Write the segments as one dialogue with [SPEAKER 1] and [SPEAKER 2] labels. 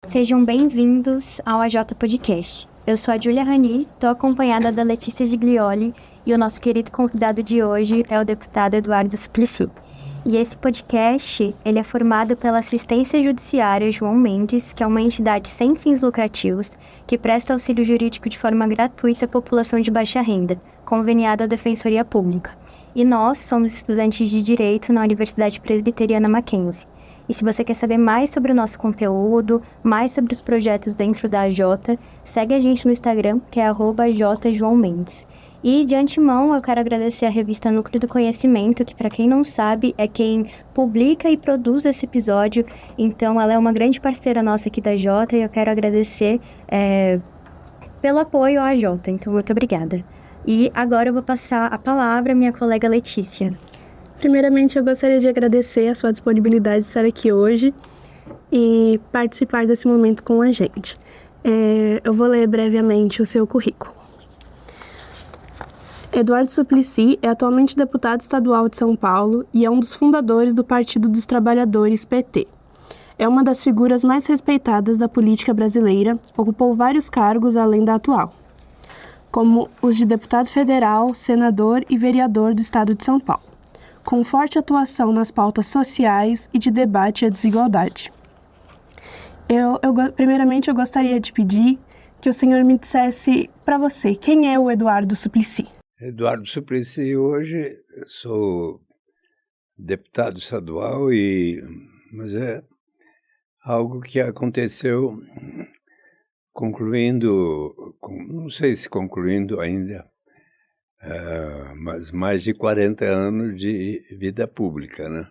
[SPEAKER 1] Sejam bem-vindos ao AJ Podcast. Eu sou a Júlia Rani, estou acompanhada da Letícia Giglioli e o nosso querido convidado de hoje é o deputado Eduardo Suplicy. E esse podcast, ele é formado pela Assistência Judiciária João Mendes, que é uma entidade sem fins lucrativos que presta auxílio jurídico de forma gratuita à população de baixa renda, conveniada à Defensoria Pública. E nós somos estudantes de Direito na Universidade Presbiteriana Mackenzie. E se você quer saber mais sobre o nosso conteúdo, mais sobre os projetos dentro da AJ, segue a gente no Instagram, que é @jjoãomendes. E, de antemão, eu quero agradecer a revista Núcleo do Conhecimento, que, para quem não sabe, é quem publica e produz esse episódio. Então, ela é uma grande parceira nossa aqui da AJ e eu quero agradecer pelo apoio à AJ. Então, muito obrigada. E agora eu vou passar a palavra à minha colega Letícia.
[SPEAKER 2] Primeiramente, eu gostaria de agradecer a sua disponibilidade de estar aqui hoje e participar desse momento com a gente. Eu vou ler brevemente o seu currículo. Eduardo Suplicy é atualmente deputado estadual de São Paulo e é um dos fundadores do Partido dos Trabalhadores, PT. É uma das figuras mais respeitadas da política brasileira, ocupou vários cargos além da atual, como os de deputado federal, senador e vereador do estado de São Paulo, com forte atuação nas pautas sociais e de debate à desigualdade. Primeiramente, eu gostaria de pedir que o senhor me dissesse para você, quem é o Eduardo Suplicy?
[SPEAKER 3] Eduardo Suplicy, hoje sou deputado estadual, mas é algo que aconteceu não sei se concluindo ainda, mas mais de 40 anos de vida pública, né?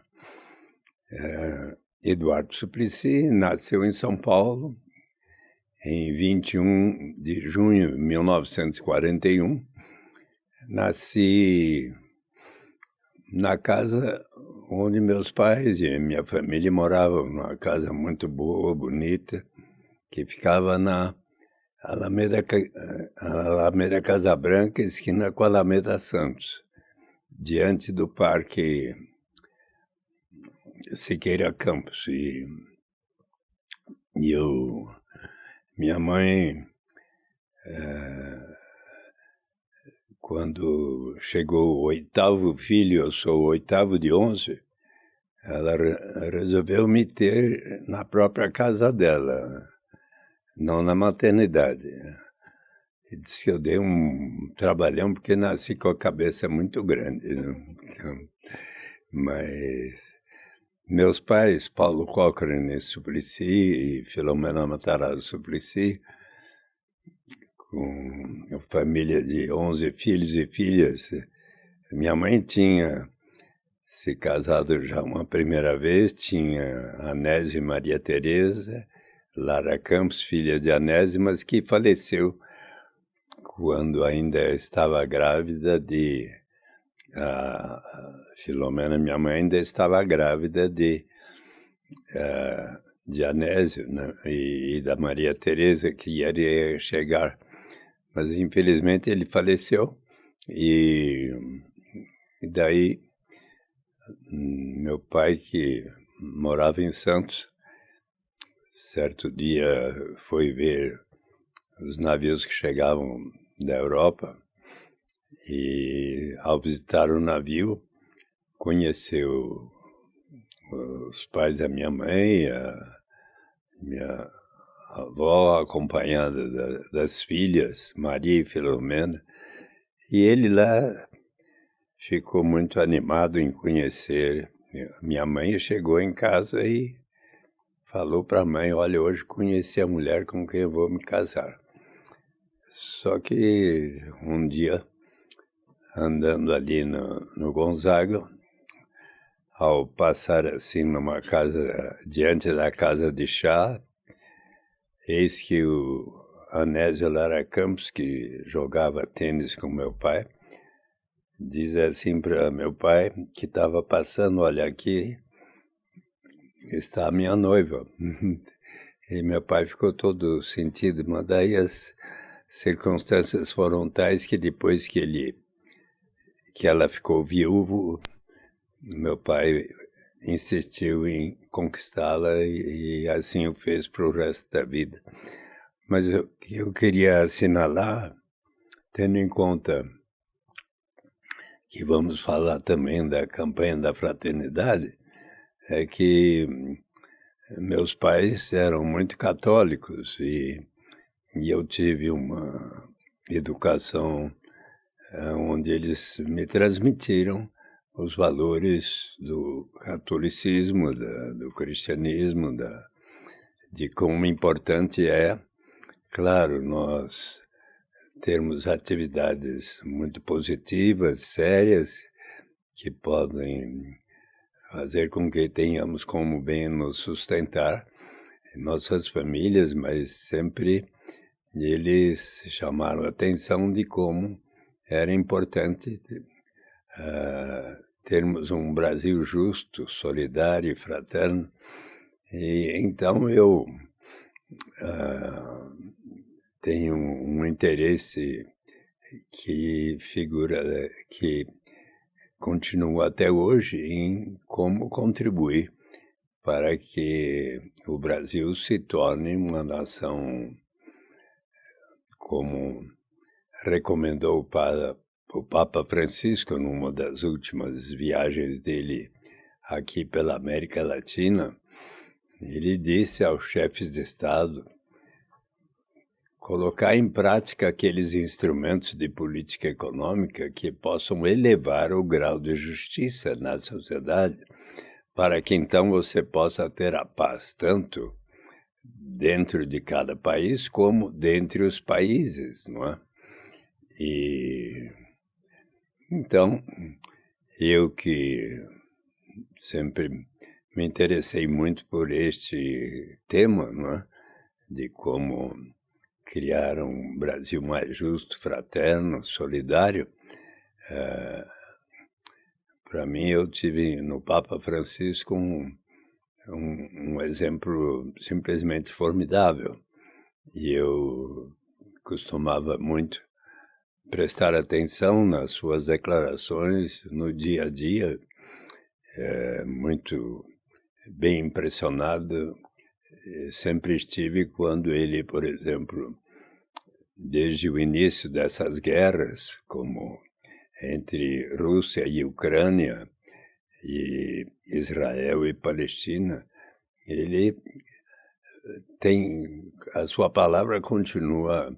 [SPEAKER 3] Eduardo Suplicy nasceu em São Paulo em 21 de junho de 1941. Nasci na casa onde meus pais e minha família moravam, numa casa muito boa, bonita, que ficava na Alameda Casa Branca, esquina com a Alameda Santos, diante do Parque Siqueira Campos. Minha mãe, quando chegou o 8º filho, eu sou o 8º de 11, ela resolveu me ter na própria casa dela, não na maternidade. E disse que eu dei um trabalhão porque nasci com a cabeça muito grande, né? Mas meus pais, Paulo Cochrane Suplicy e Filomena Matarazzo Suplicy, com uma família de 11 filhos e filhas. Minha mãe tinha se casado já uma primeira vez, tinha Anésio e Maria Tereza, Lara Campos, filha de Anésio, mas que faleceu quando ainda estava grávida a Filomena, minha mãe, ainda estava grávida de Anésio, né? E da Maria Tereza, que iria chegar. Mas, infelizmente, ele faleceu. E daí, meu pai, que morava em Santos, certo dia foi ver os navios que chegavam da Europa e, ao visitar o navio, conheceu os pais da minha mãe, a minha avó, acompanhada das filhas, Maria e Filomena, e ele lá ficou muito animado em conhecer. Minha mãe chegou em casa e falou para a mãe: olha, hoje conheci a mulher com quem eu vou me casar. Só que um dia, andando ali no Gonzaga, ao passar assim numa casa, diante da casa de chá, eis que o Anésio Lara Campos, que jogava tênis com meu pai, diz assim para meu pai, que estava passando: olha, aqui está a minha noiva. E meu pai ficou todo sentido, mas daí as circunstâncias foram tais que depois que ela ficou viúvo, meu pai insistiu em conquistá-la e assim o fez para o resto da vida. Mas o que eu queria assinalar, tendo em conta que vamos falar também da campanha da fraternidade, é que meus pais eram muito católicos e eu tive uma educação onde eles me transmitiram os valores do catolicismo, do cristianismo, de como importante é, claro, nós termos atividades muito positivas, sérias, que podem fazer com que tenhamos como bem nos sustentar em nossas famílias, mas sempre eles chamaram a atenção de como era importante termos um Brasil justo, solidário e fraterno. E então eu tenho um interesse que continua até hoje em como contribuir para que o Brasil se torne uma nação, como recomendou o Papa Francisco numa das últimas viagens dele aqui pela América Latina. Ele disse aos chefes de Estado colocar em prática aqueles instrumentos de política econômica que possam elevar o grau de justiça na sociedade, para que então você possa ter a paz tanto dentro de cada país como dentre os países, não é? E então, eu que sempre me interessei muito por este tema, não é? De como criar um Brasil mais justo, fraterno, solidário. Para mim, eu tive no Papa Francisco um exemplo simplesmente formidável. E eu costumava muito prestar atenção nas suas declarações no dia a dia, muito bem impressionado. Sempre estive quando ele, por exemplo, desde o início dessas guerras, como entre Rússia e Ucrânia, e Israel e Palestina, ele a sua palavra continua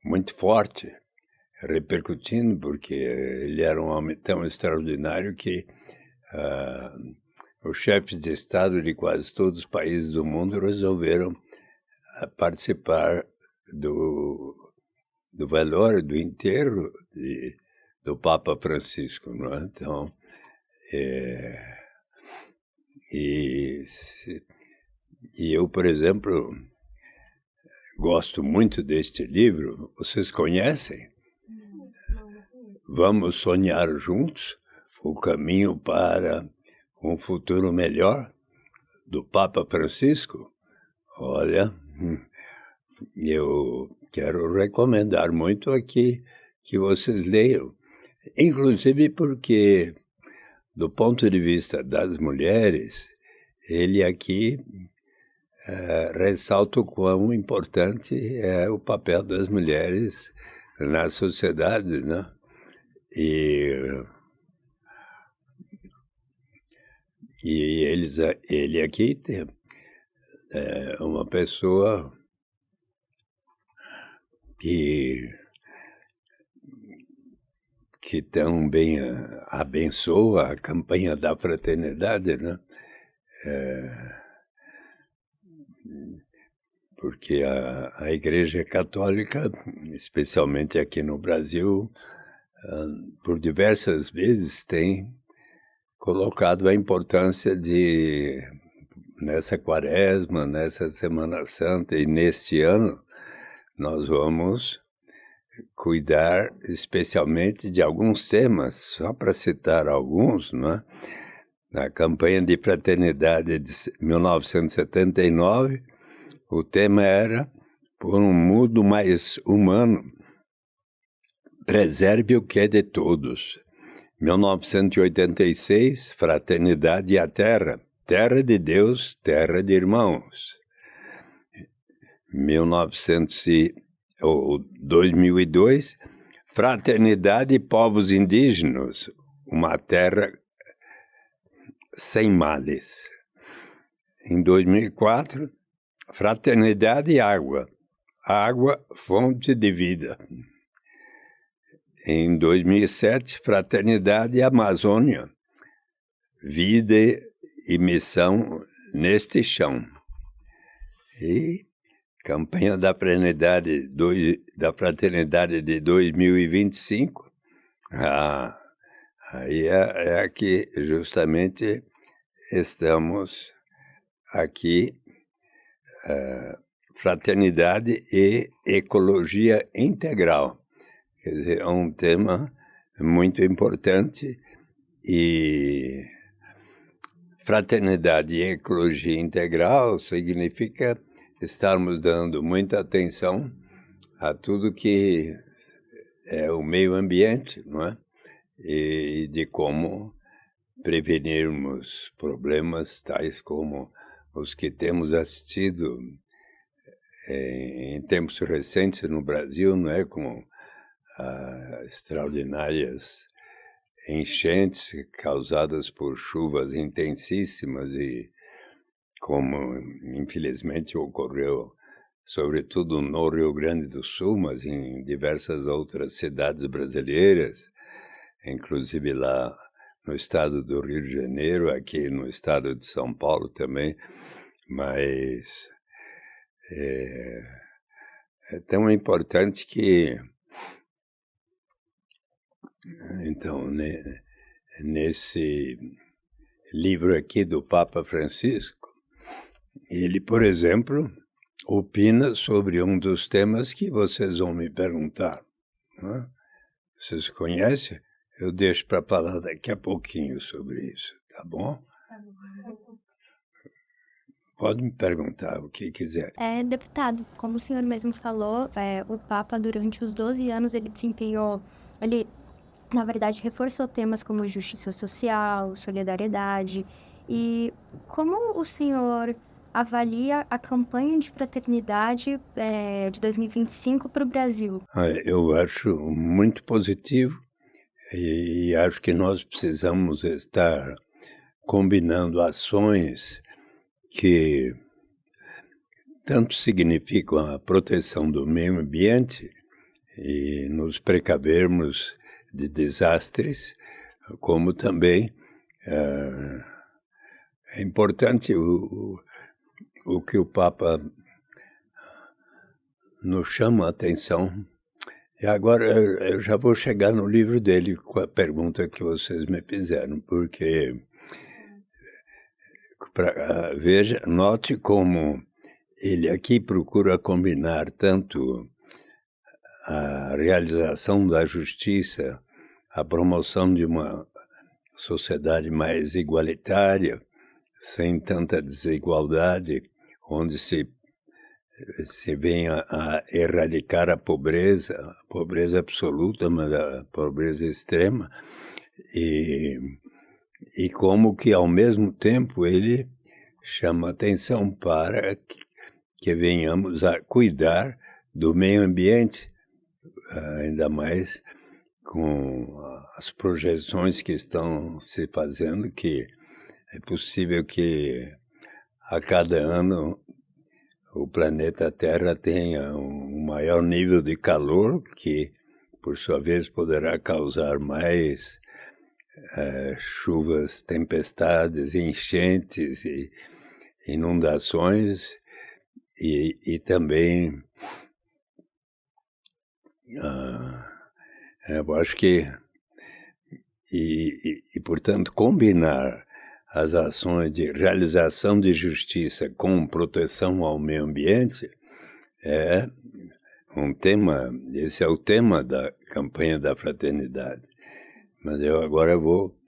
[SPEAKER 3] muito forte, repercutindo, porque ele era um homem tão extraordinário que os chefes de Estado de quase todos os países do mundo resolveram participar do velório, do enterro do Papa Francisco, não é? Então, e eu, por exemplo, gosto muito deste livro. Vocês conhecem? Vamos sonhar juntos o caminho para um futuro melhor, do Papa Francisco. Olha, eu quero recomendar muito aqui que vocês leiam, inclusive porque, do ponto de vista das mulheres, ele aqui ressalta o quão importante é o papel das mulheres na sociedade, né? E ele aqui é uma pessoa que também abençoa a campanha da fraternidade, né? Porque a Igreja Católica, especialmente aqui no Brasil, por diversas vezes tem colocado a importância de, nessa quaresma, nessa Semana Santa e neste ano, nós vamos cuidar especialmente de alguns temas, só para citar alguns, né? Na campanha de fraternidade de 1979, o tema era por um mundo mais humano, preserve o que é de todos. 1986, Fraternidade e a Terra, terra de Deus, terra de irmãos. 2002, Fraternidade e Povos Indígenas, uma terra sem males. Em 2004, Fraternidade e Água, água, fonte de vida. Em 2007, Fraternidade e Amazônia, vida e missão neste chão. E campanha da Fraternidade de 2025, aí é aqui justamente estamos aqui, Fraternidade e Ecologia Integral. Quer dizer, é um tema muito importante e fraternidade e ecologia integral significa estarmos dando muita atenção a tudo que é o meio ambiente, não é? E de como prevenirmos problemas tais como os que temos assistido em tempos recentes no Brasil, não é? Com extraordinárias enchentes causadas por chuvas intensíssimas e como infelizmente ocorreu sobretudo no Rio Grande do Sul, mas em diversas outras cidades brasileiras, inclusive lá no estado do Rio de Janeiro, aqui no estado de São Paulo também, mas é tão importante que, então, nesse livro aqui do Papa Francisco, ele, por exemplo, opina sobre um dos temas que vocês vão me perguntar. Não é? Vocês conhecem? Eu deixo para falar daqui a pouquinho sobre isso, tá bom? Pode me perguntar o que quiser.
[SPEAKER 1] Deputado, como o senhor mesmo falou, o Papa, durante os 12 anos, ele na verdade, reforçou temas como justiça social, solidariedade. E como o senhor avalia a campanha de fraternidade de 2025 para o Brasil?
[SPEAKER 3] Eu acho muito positivo e acho que nós precisamos estar combinando ações que tanto significam a proteção do meio ambiente e nos precavermos de desastres, como também é importante o que o Papa nos chama a atenção. E agora eu já vou chegar no livro dele com a pergunta que vocês me fizeram, porque veja, note como ele aqui procura combinar tanto a realização da justiça, a promoção de uma sociedade mais igualitária, sem tanta desigualdade, onde se venha a erradicar a pobreza absoluta, mas a pobreza extrema, e como que, ao mesmo tempo, ele chama atenção para que venhamos a cuidar do meio ambiente, ainda mais com as projeções que estão se fazendo, que é possível que a cada ano o planeta Terra tenha um maior nível de calor, que, por sua vez, poderá causar mais chuvas, tempestades, enchentes e inundações, e também eu acho que portanto, combinar as ações de realização de justiça com proteção ao meio ambiente é um tema, esse é o tema da campanha da fraternidade. Mas eu agora vou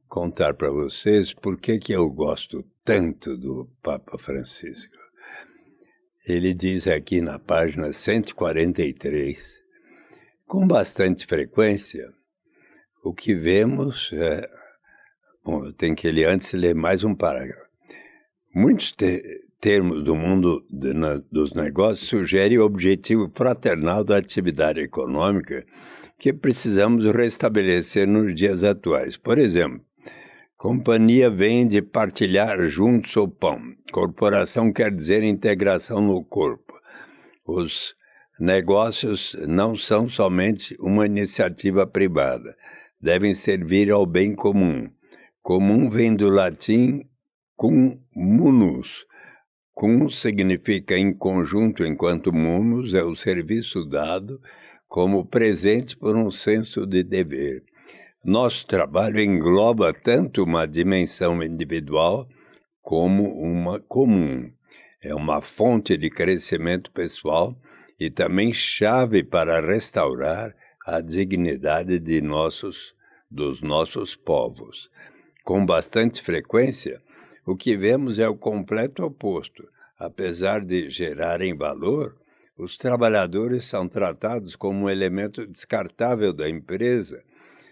[SPEAKER 3] contar para vocês por que eu gosto tanto do Papa Francisco. Ele diz aqui na página 143, com bastante frequência, o que vemos é... Bom, eu tenho que antes ler mais um parágrafo. Muitos termos do mundo dos negócios sugerem o objetivo fraternal da atividade econômica que precisamos restabelecer nos dias atuais. Por exemplo, companhia vem de partilhar juntos o pão. Corporação quer dizer integração no corpo. Os negócios não são somente uma iniciativa privada. Devem servir ao bem comum. Comum vem do latim cum munus. Cum significa em conjunto, enquanto munus é o serviço dado como presente por um senso de dever. Nosso trabalho engloba tanto uma dimensão individual como uma comum. É uma fonte de crescimento pessoal e também chave para restaurar a dignidade dos nossos povos. Com bastante frequência, o que vemos é o completo oposto. Apesar de gerarem valor, os trabalhadores são tratados como um elemento descartável da empresa,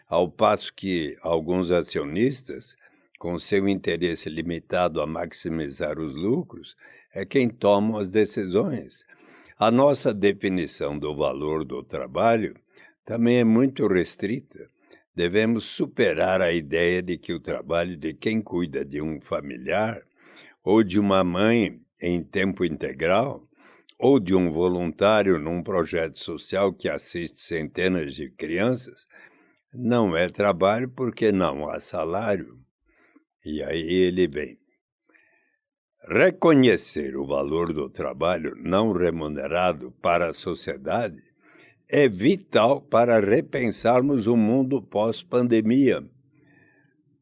[SPEAKER 3] ao passo que alguns acionistas, com seu interesse limitado a maximizar os lucros, é quem toma as decisões. A nossa definição do valor do trabalho também é muito restrita. Devemos superar a ideia de que o trabalho de quem cuida de um familiar, ou de uma mãe em tempo integral, ou de um voluntário num projeto social que assiste centenas de crianças, não é trabalho porque não há salário. E aí ele vem. Reconhecer o valor do trabalho não remunerado para a sociedade é vital para repensarmos o mundo pós-pandemia.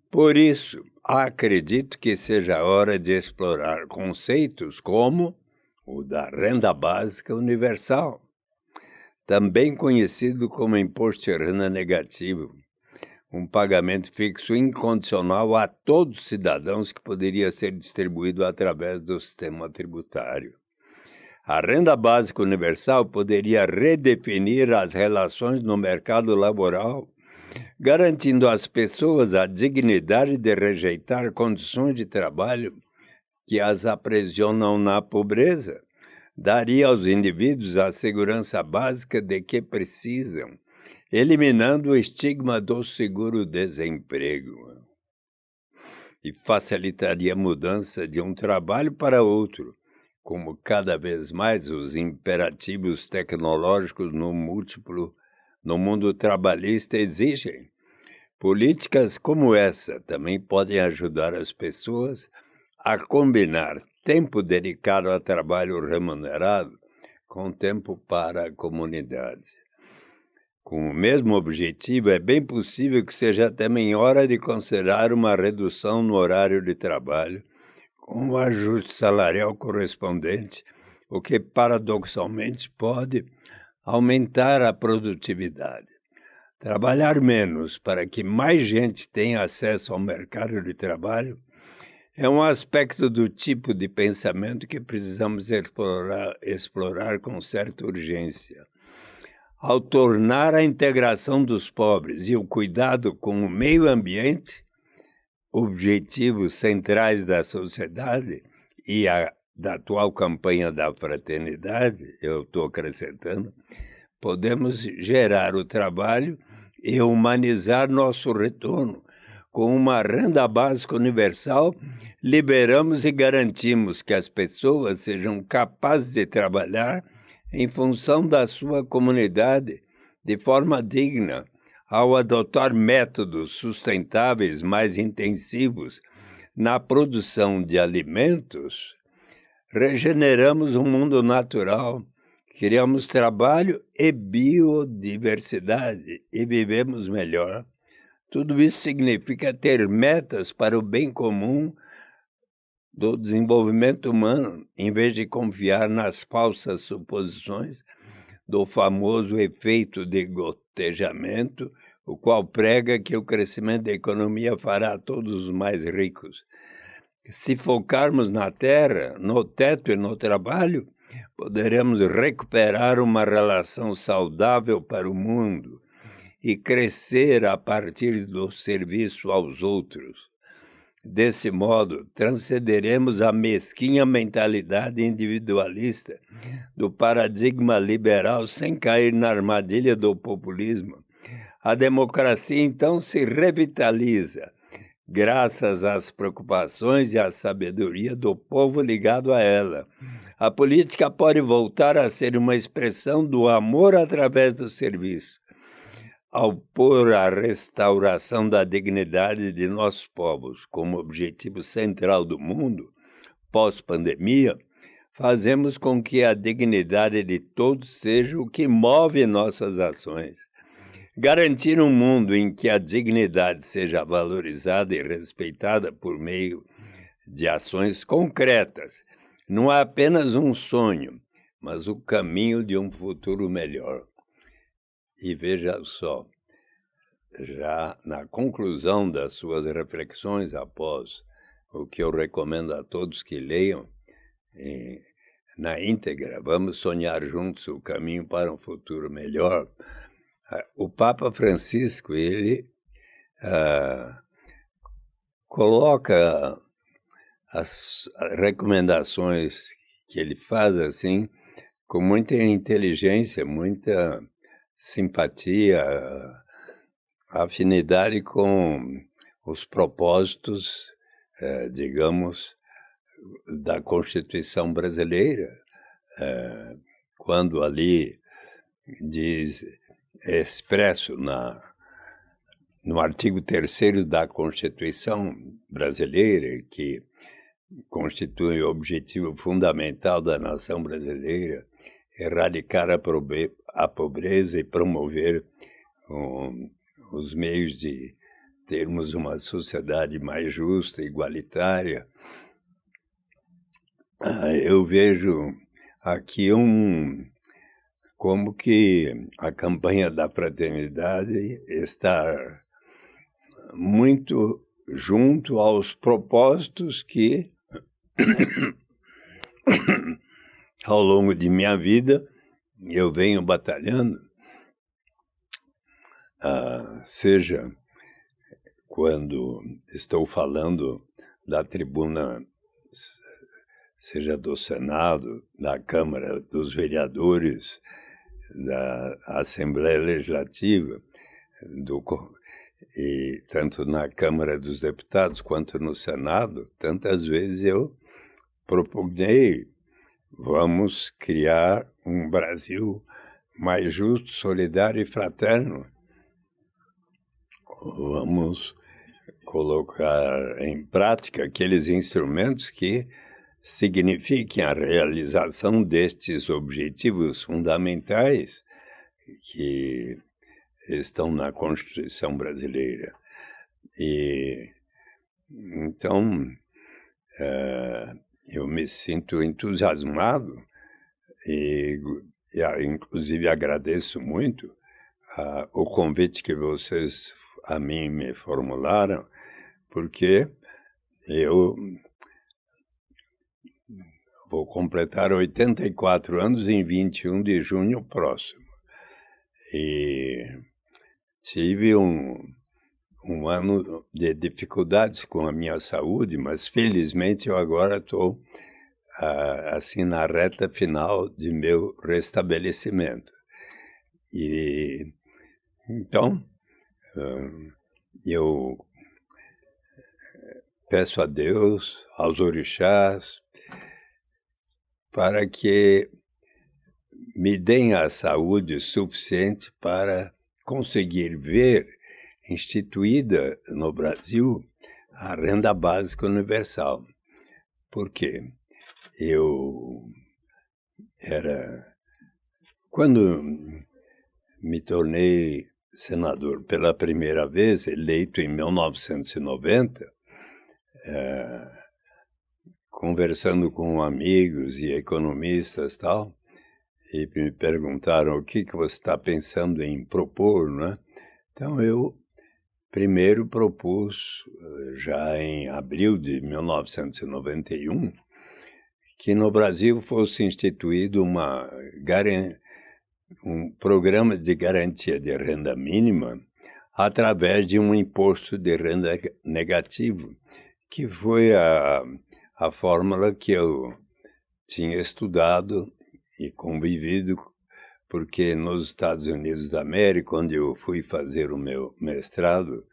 [SPEAKER 3] Por isso, acredito que seja a hora de explorar conceitos como o da renda básica universal, também conhecido como imposto de renda negativo, um pagamento fixo incondicional a todos os cidadãos que poderia ser distribuído através do sistema tributário. A renda básica universal poderia redefinir as relações no mercado laboral, garantindo às pessoas a dignidade de rejeitar condições de trabalho que as aprisionam na pobreza, daria aos indivíduos a segurança básica de que precisam, eliminando o estigma do seguro-desemprego, e facilitaria a mudança de um trabalho para outro, como cada vez mais os imperativos tecnológicos no mundo trabalhista exigem. Políticas como essa também podem ajudar as pessoas a combinar tempo dedicado a trabalho remunerado com tempo para a comunidade. Com o mesmo objetivo, é bem possível que seja também hora de considerar uma redução no horário de trabalho, com um ajuste salarial correspondente, o que paradoxalmente pode aumentar a produtividade. Trabalhar menos para que mais gente tenha acesso ao mercado de trabalho é um aspecto do tipo de pensamento que precisamos explorar com certa urgência. Ao tornar a integração dos pobres e o cuidado com o meio ambiente objetivos centrais da sociedade e da atual campanha da fraternidade, eu estou acrescentando, podemos gerar o trabalho e humanizar nosso retorno. Com uma renda básica universal, liberamos e garantimos que as pessoas sejam capazes de trabalhar em função da sua comunidade de forma digna, ao adotar métodos sustentáveis mais intensivos na produção de alimentos. Regeneramos o mundo natural, criamos trabalho e biodiversidade e vivemos melhor. Tudo isso significa ter metas para o bem comum do desenvolvimento humano, em vez de confiar nas falsas suposições do famoso efeito de gotejamento, o qual prega que o crescimento da economia fará todos os mais ricos. Se focarmos na terra, no teto e no trabalho, poderemos recuperar uma relação saudável para o mundo e crescer a partir do serviço aos outros. Desse modo, transcenderemos a mesquinha mentalidade individualista do paradigma liberal sem cair na armadilha do populismo. A democracia, então, se revitaliza, graças às preocupações e à sabedoria do povo ligado a ela. A política pode voltar a ser uma expressão do amor através do serviço. Ao pôr a restauração da dignidade de nossos povos como objetivo central do mundo, pós-pandemia, fazemos com que a dignidade de todos seja o que move nossas ações. Garantir um mundo em que a dignidade seja valorizada e respeitada por meio de ações concretas não é apenas um sonho, mas o caminho de um futuro melhor. E veja só, já na conclusão das suas reflexões, após o que eu recomendo a todos que leiam na íntegra, Vamos Sonhar Juntos o Caminho para um Futuro Melhor, o Papa Francisco, ele coloca as recomendações que ele faz assim, com muita inteligência, muita simpatia, afinidade com os propósitos, digamos, da Constituição brasileira, quando ali diz, expresso no artigo 3º da Constituição brasileira, que constitui o objetivo fundamental da nação brasileira, erradicar a pobreza e promover os meios de termos uma sociedade mais justa, igualitária. Eu vejo aqui como que a campanha da fraternidade está muito junto aos propósitos que, ao longo de minha vida, eu venho batalhando, seja quando estou falando da tribuna, seja do Senado, da Câmara dos Vereadores, da Assembleia Legislativa, e tanto na Câmara dos Deputados quanto no Senado, tantas vezes eu propugnei, vamos criar um Brasil mais justo, solidário e fraterno. Vamos colocar em prática aqueles instrumentos que signifiquem a realização destes objetivos fundamentais que estão na Constituição brasileira. E então eu me sinto entusiasmado e inclusive agradeço muito o convite que vocês a mim me formularam, porque eu vou completar 84 anos em 21 de junho próximo. E tive um ano de dificuldades com a minha saúde, mas felizmente eu agora estou assim na reta final de meu restabelecimento. E então eu peço a Deus, aos orixás, para que me deem a saúde suficiente para conseguir ver instituída no Brasil a renda básica universal. Por quê? Quando me tornei senador pela primeira vez, eleito em 1990, conversando com amigos e economistas e tal, e me perguntaram o que você está pensando em propor, né? Então eu primeiro propus, já em abril de 1991, que no Brasil fosse instituído um programa de garantia de renda mínima através de um imposto de renda negativo, que foi a fórmula que eu tinha estudado e convivido, porque nos Estados Unidos da América, onde eu fui fazer o meu mestrado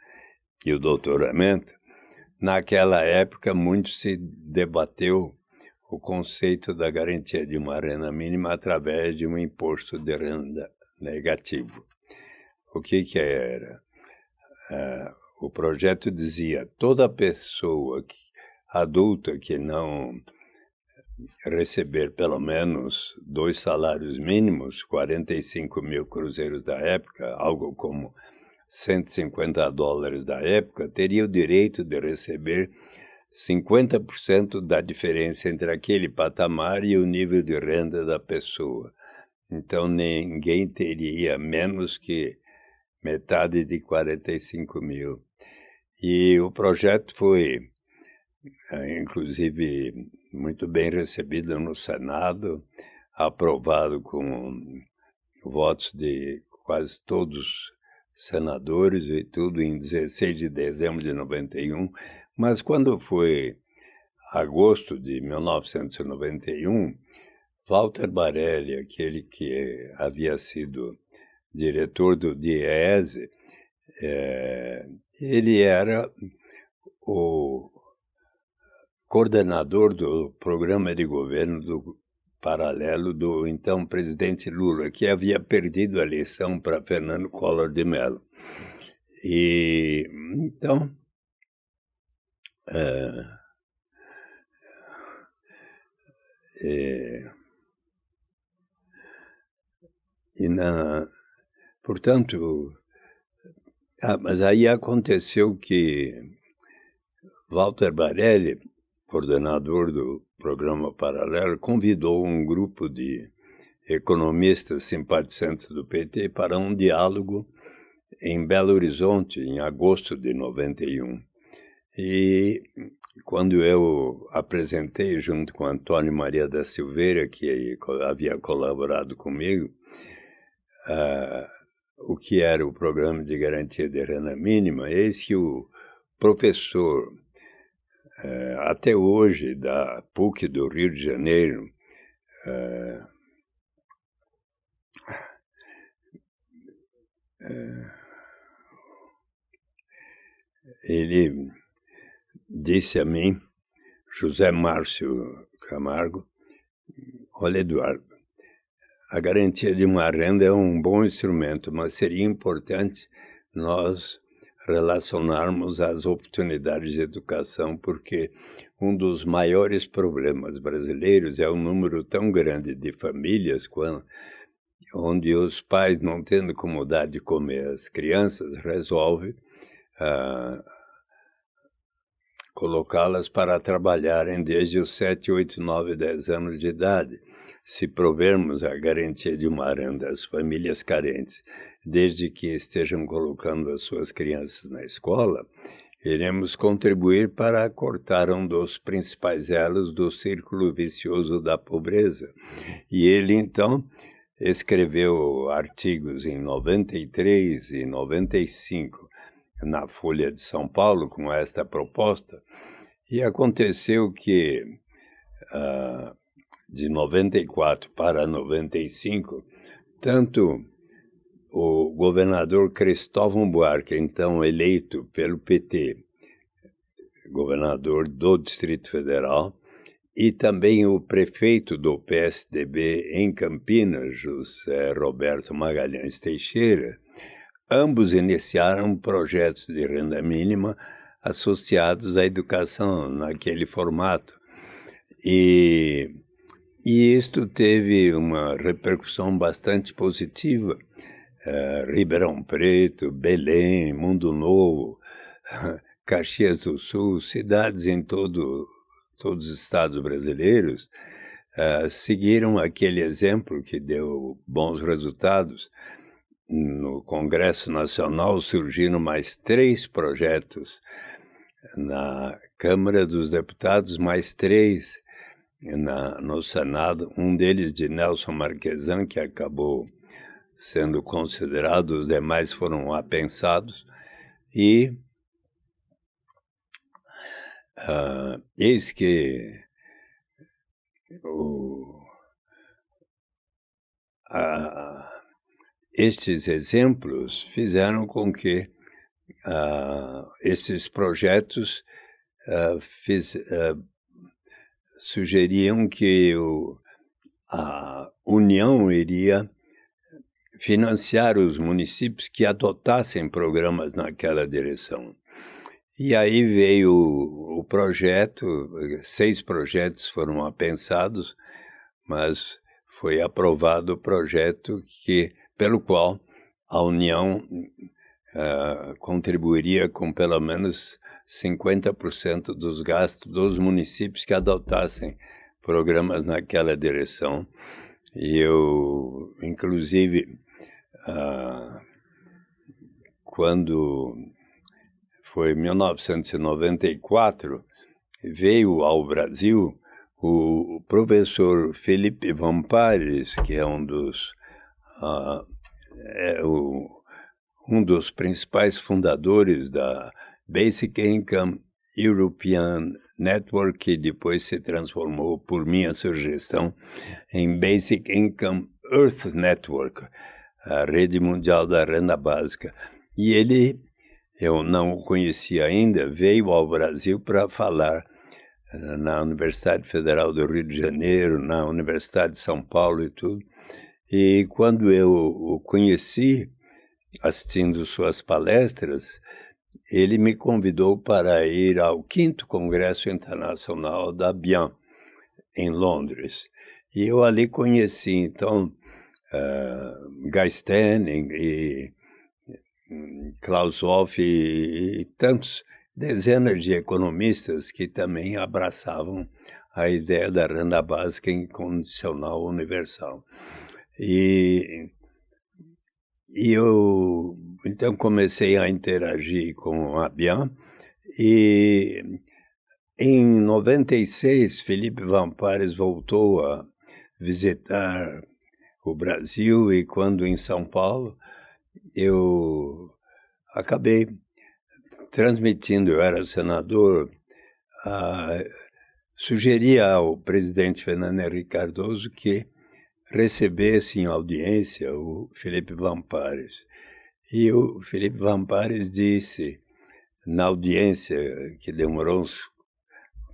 [SPEAKER 3] e o doutoramento, naquela época muito se debateu o conceito da garantia de uma renda mínima através de um imposto de renda negativo. O que era? O projeto dizia: toda pessoa adulta que não receber pelo menos 2 salários mínimos, 45 mil cruzeiros da época, algo como $150 da época, teria o direito de receber 50% da diferença entre aquele patamar e o nível de renda da pessoa. Então, ninguém teria menos que metade de 45 mil. E o projeto foi, inclusive, muito bem recebido no Senado, aprovado com votos de quase todos os senadores e tudo em 16 de dezembro de 91, mas quando foi agosto de 1991, Walter Barelli, aquele que havia sido diretor do DIEESE, ele era o coordenador do programa de governo do paralelo do então presidente Lula, que havia perdido a eleição para Fernando Collor de Mello. E então portanto, mas aí aconteceu que Walter Barelli, coordenador do programa paralelo, convidou um grupo de economistas simpatizantes do PT para um diálogo em Belo Horizonte, em agosto de 91. E quando eu apresentei, junto com Antônio Maria da Silveira, que havia colaborado comigo, o que era o programa de garantia de renda mínima, eis que o professor, até hoje, da PUC do Rio de Janeiro, ele disse a mim, José Márcio Camargo: olha, Eduardo, a garantia de uma renda é um bom instrumento, mas seria importante nós relacionarmos as oportunidades de educação, porque um dos maiores problemas brasileiros é o número tão grande de famílias onde os pais, não tendo como dar de comer às crianças, resolvem colocá-las para trabalharem desde os 7, 8, 9, 10 anos de idade. Se provermos a garantia de uma renda às famílias carentes, desde que estejam colocando as suas crianças na escola, iremos contribuir para cortar um dos principais elos do círculo vicioso da pobreza. E ele, então, escreveu artigos em 93 e 95 na Folha de São Paulo com esta proposta, e aconteceu que de 94 para 95, tanto o governador Cristóvão Buarque, então eleito pelo PT, governador do Distrito Federal, e também o prefeito do PSDB em Campinas, José Roberto Magalhães Teixeira, ambos iniciaram projetos de renda mínima associados à educação naquele formato. E isto teve uma repercussão bastante positiva. Ribeirão Preto, Belém, Mundo Novo, Caxias do Sul, cidades em todos os estados brasileiros seguiram aquele exemplo que deu bons resultados. No Congresso Nacional surgiram mais 3 projetos, na Câmara dos Deputados mais 3, no Senado, um deles de Nelson Marquesan, que acabou sendo considerado, os demais foram apensados, e eis que estes exemplos fizeram com que esses projetos sugeriam que a União iria financiar os municípios que adotassem programas naquela direção. E aí veio o projeto, 6 projetos foram apensados, mas foi aprovado o projeto pelo qual a União contribuiria com pelo menos 50% dos gastos dos municípios que adotassem programas naquela direção. E eu, inclusive, quando foi 1994, veio ao Brasil o professor Felipe Vampares, que é um dos principais fundadores da Basic Income European Network, que depois se transformou, por minha sugestão, em Basic Income Earth Network, a rede mundial da renda básica. E ele, eu não o conhecia ainda, veio ao Brasil para falar na Universidade Federal do Rio de Janeiro, na Universidade de São Paulo e tudo. E quando eu o conheci, assistindo suas palestras, ele me convidou para ir ao 5º Congresso Internacional da BIAN, em Londres. E eu ali conheci, então, Guy Stenning e Klaus Hoff e tantos, dezenas de economistas que também abraçavam a ideia da renda básica incondicional universal. E eu, então, comecei a interagir com a BIAN e, em 96, Felipe Vampares voltou a visitar o Brasil e, quando em São Paulo, eu acabei transmitindo, eu era senador, sugeri ao presidente Fernando Henrique Cardoso que recebesse em audiência o Felipe Vampares. E o Felipe Vampares disse, na audiência, que demorou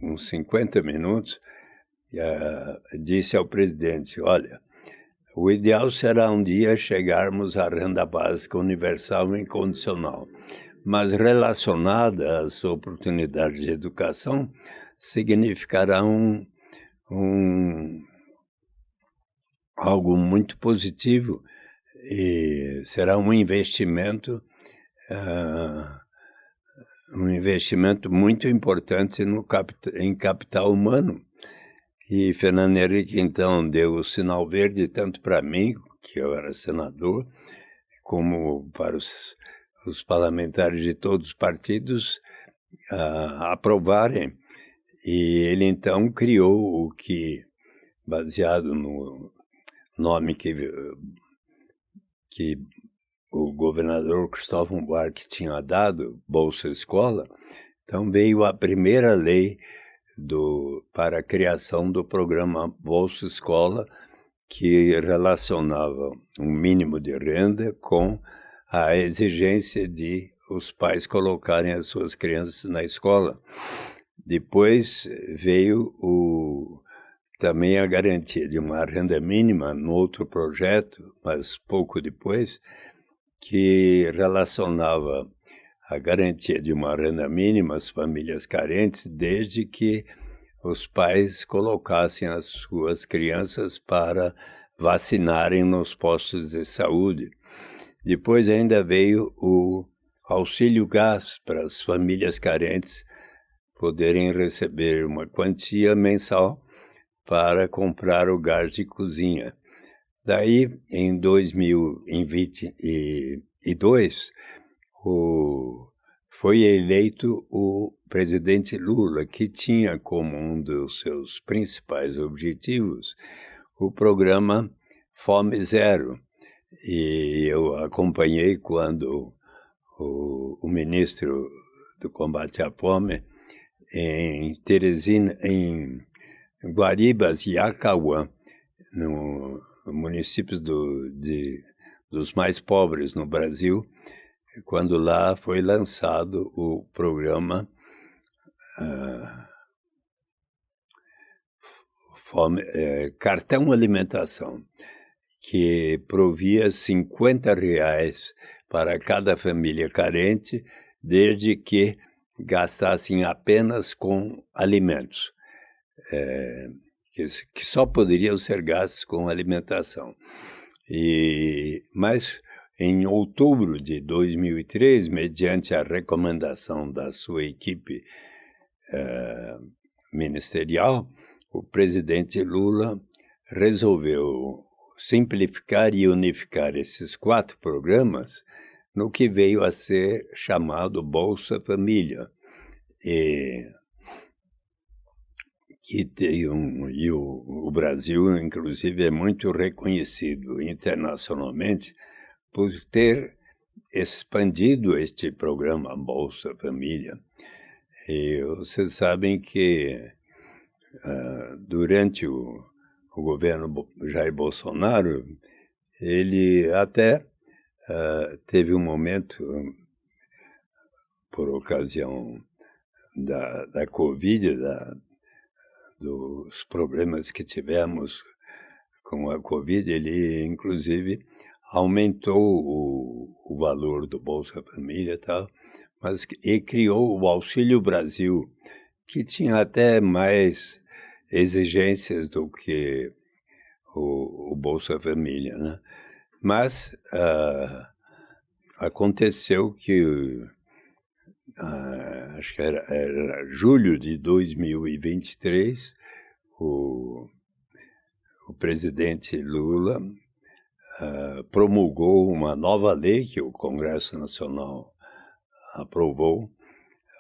[SPEAKER 3] uns 50 minutos, disse ao presidente: olha, o ideal será um dia chegarmos à renda básica universal e incondicional, mas relacionada às oportunidades de educação, significará algo muito positivo e será um investimento muito importante em capital humano. E Fernando Henrique, então, deu o sinal verde tanto para mim, que eu era senador, como para os parlamentares de todos os partidos aprovarem. E ele, então, criou o que, baseado no nome que o governador Cristóvão Buarque tinha dado, Bolsa Escola, então veio a primeira lei para a criação do programa Bolsa Escola, que relacionava um mínimo de renda com a exigência de os pais colocarem as suas crianças na escola. Depois veio também a garantia de uma renda mínima no outro projeto, mas pouco depois, que relacionava a garantia de uma renda mínima às famílias carentes, desde que os pais colocassem as suas crianças para vacinarem nos postos de saúde. Depois ainda veio o auxílio gás para as famílias carentes poderem receber uma quantia mensal para comprar o gás de cozinha. Daí, em 2022, foi eleito o presidente Lula, que tinha como um dos seus principais objetivos o programa Fome Zero. E eu acompanhei quando o ministro do combate à fome, em Teresina, em Guaribas e Acauã, no municípios dos mais pobres no Brasil, quando lá foi lançado o programa Cartão Alimentação, que provia R$ 50 para cada família carente, desde que gastassem apenas com alimentos, que só poderiam ser gastos com alimentação. Mas, em outubro de 2003, mediante a recomendação da sua equipe ministerial, o presidente Lula resolveu simplificar e unificar esses 4 programas no que veio a ser chamado Bolsa Família. E o Brasil, inclusive, é muito reconhecido internacionalmente por ter expandido este programa Bolsa Família. E vocês sabem que durante o governo Jair Bolsonaro, ele até teve um momento, por ocasião da Covid, dos problemas que tivemos com a Covid, ele, inclusive, aumentou o valor do Bolsa Família e tal, e criou o Auxílio Brasil, que tinha até mais exigências do que o Bolsa Família, né? Mas aconteceu que, acho que era julho de 2023, o presidente Lula promulgou uma nova lei que o Congresso Nacional aprovou,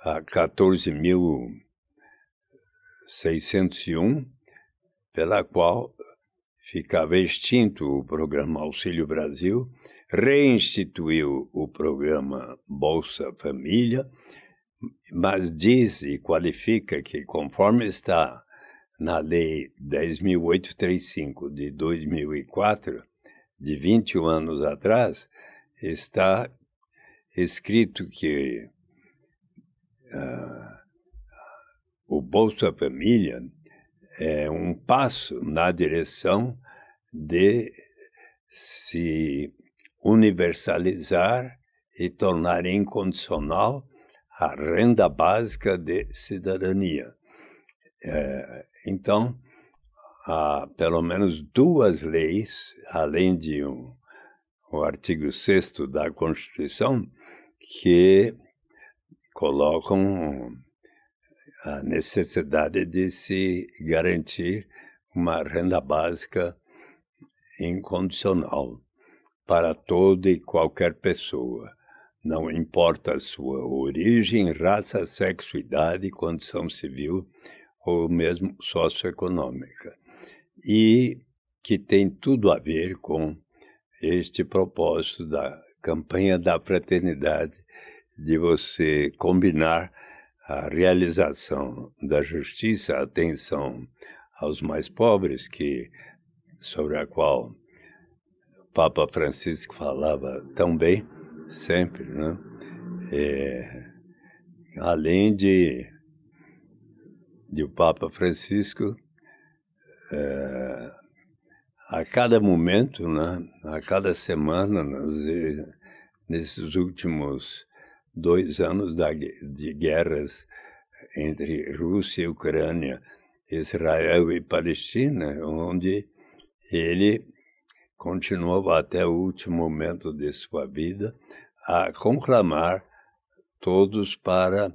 [SPEAKER 3] a 14.601, pela qual ficava extinto o programa Auxílio Brasil, reinstituiu o programa Bolsa Família, mas diz e qualifica que, conforme está na Lei 10.835 de 2004, de 21 anos atrás, está escrito que o Bolsa Família é um passo na direção de se universalizar e tornar incondicional a renda básica de cidadania. Então, há pelo menos 2 leis, além de o artigo 6º da Constituição, que colocam a necessidade de se garantir uma renda básica incondicional para toda e qualquer pessoa, não importa a sua origem, raça, sexo, idade, condição civil ou mesmo socioeconômica, e que tem tudo a ver com este propósito da campanha da fraternidade, de você combinar a realização da justiça, a atenção aos mais pobres, sobre a qual o Papa Francisco falava tão bem, sempre, né? Além de o Papa Francisco, a cada momento, né, a cada semana, nesses últimos 2 anos de guerras entre Rússia e Ucrânia, Israel e Palestina, onde ele continuou até o último momento de sua vida a conclamar todos para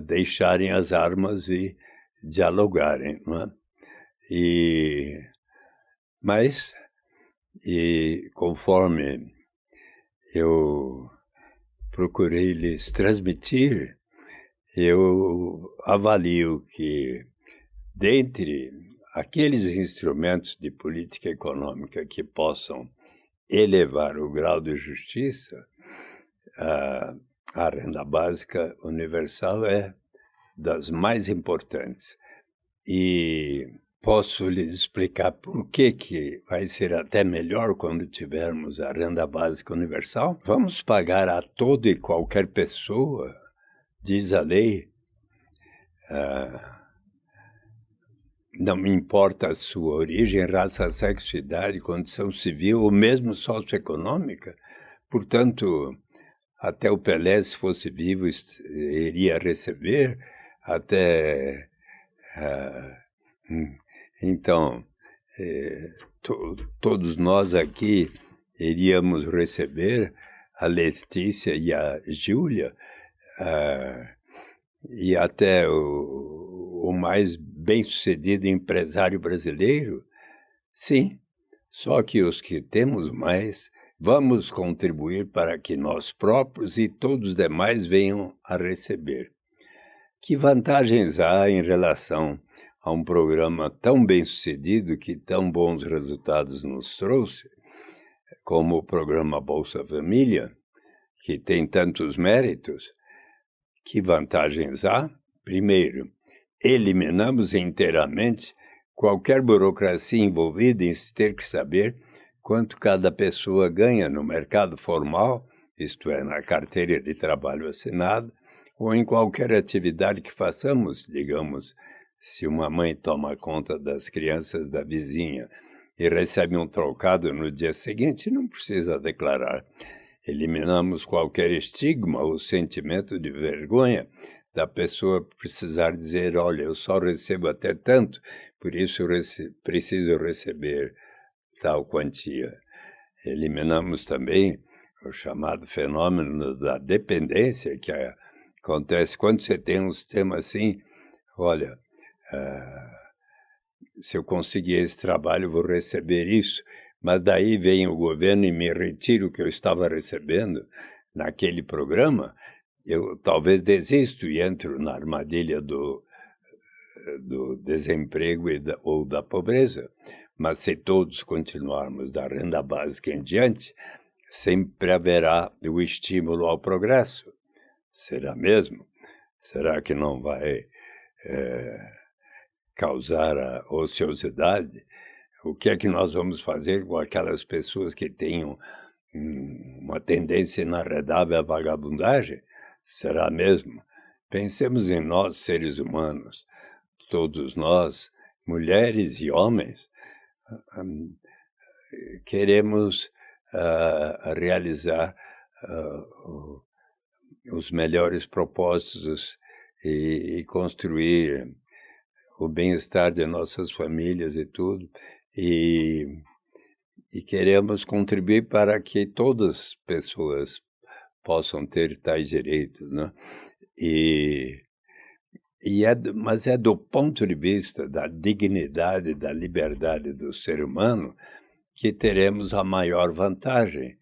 [SPEAKER 3] deixarem as armas e dialogarem, não é? Mas, conforme eu procurei lhes transmitir, eu avalio que, dentre aqueles instrumentos de política econômica que possam elevar o grau de justiça, a renda básica universal é das mais importantes. E posso lhes explicar por que vai ser até melhor quando tivermos a renda básica universal? Vamos pagar a toda e qualquer pessoa, diz a lei, não me importa a sua origem, raça, sexo, idade, condição civil ou mesmo socioeconômica. Portanto, até o Pelé, se fosse vivo, iria receber, até... Então, todos nós aqui iríamos receber, a Letícia e a Júlia, e até o mais bem-sucedido empresário brasileiro. Sim, só que os que temos mais, vamos contribuir para que nós próprios e todos os demais venham a receber. Que vantagens há em relação a um programa tão bem-sucedido que tão bons resultados nos trouxe, como o programa Bolsa Família, que tem tantos méritos? Que vantagens há? Primeiro, eliminamos inteiramente qualquer burocracia envolvida em se ter que saber quanto cada pessoa ganha no mercado formal, isto é, na carteira de trabalho assinada, ou em qualquer atividade que façamos. Digamos, se uma mãe toma conta das crianças da vizinha e recebe um trocado no dia seguinte, não precisa declarar. Eliminamos qualquer estigma ou sentimento de vergonha da pessoa precisar dizer, olha, eu só recebo até tanto, por isso preciso receber tal quantia. Eliminamos também o chamado fenômeno da dependência, que acontece quando você tem um sistema assim, olha, se eu conseguir esse trabalho, eu vou receber isso, mas daí vem o governo e me retira o que eu estava recebendo naquele programa, eu talvez desisto e entro na armadilha do desemprego ou da pobreza. Mas se todos continuarmos da renda básica em diante, sempre haverá o estímulo ao progresso. Será mesmo? Será que não vai causar a ociosidade? O que é que nós vamos fazer com aquelas pessoas que tenham uma tendência inarredável à vagabundagem? Será mesmo? Pensemos em nós, seres humanos, todos nós, mulheres e homens, queremos realizar os melhores propósitos e construir o bem-estar de nossas famílias e tudo, e queremos contribuir para que todas as pessoas possam ter tais direitos, né? Mas é do ponto de vista da dignidade, da liberdade do ser humano que teremos a maior vantagem.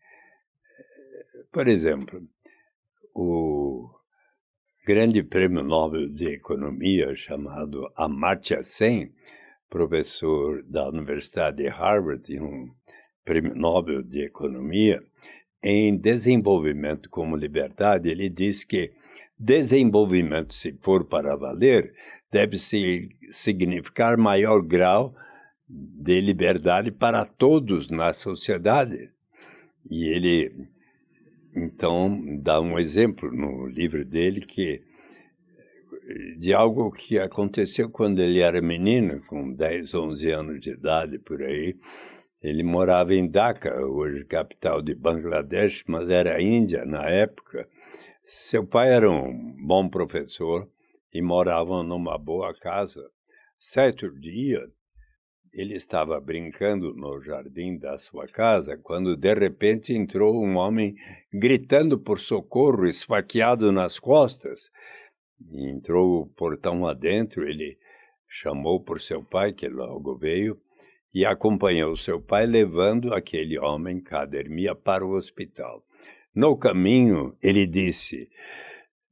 [SPEAKER 3] Por exemplo, o grande prêmio Nobel de Economia, chamado Amartya Sen, professor da Universidade de Harvard e um prêmio Nobel de Economia, em Desenvolvimento como Liberdade, ele diz que desenvolvimento, se for para valer, deve significar maior grau de liberdade para todos na sociedade. E ele, então, dá um exemplo no livro dele de algo que aconteceu quando ele era menino, com 10, 11 anos de idade, por aí. Ele morava em Dhaka, hoje capital de Bangladesh, mas era Índia na época. Seu pai era um bom professor e moravam numa boa casa. Certo dia, ele estava brincando no jardim da sua casa, quando de repente entrou um homem gritando por socorro, esfaqueado nas costas. E entrou o portão adentro, ele chamou por seu pai, que logo veio, e acompanhou seu pai, levando aquele homem, Kader Mia, para o hospital. No caminho, ele disse,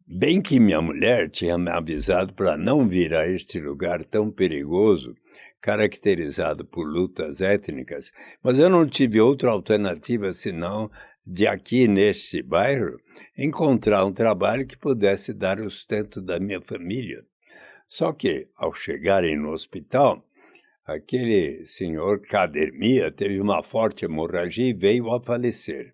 [SPEAKER 3] bem que minha mulher tinha me avisado para não vir a este lugar tão perigoso, caracterizado por lutas étnicas, mas eu não tive outra alternativa senão, de aqui neste bairro, encontrar um trabalho que pudesse dar o sustento da minha família. Só que, ao chegarem no hospital, aquele senhor Cademia teve uma forte hemorragia e veio a falecer.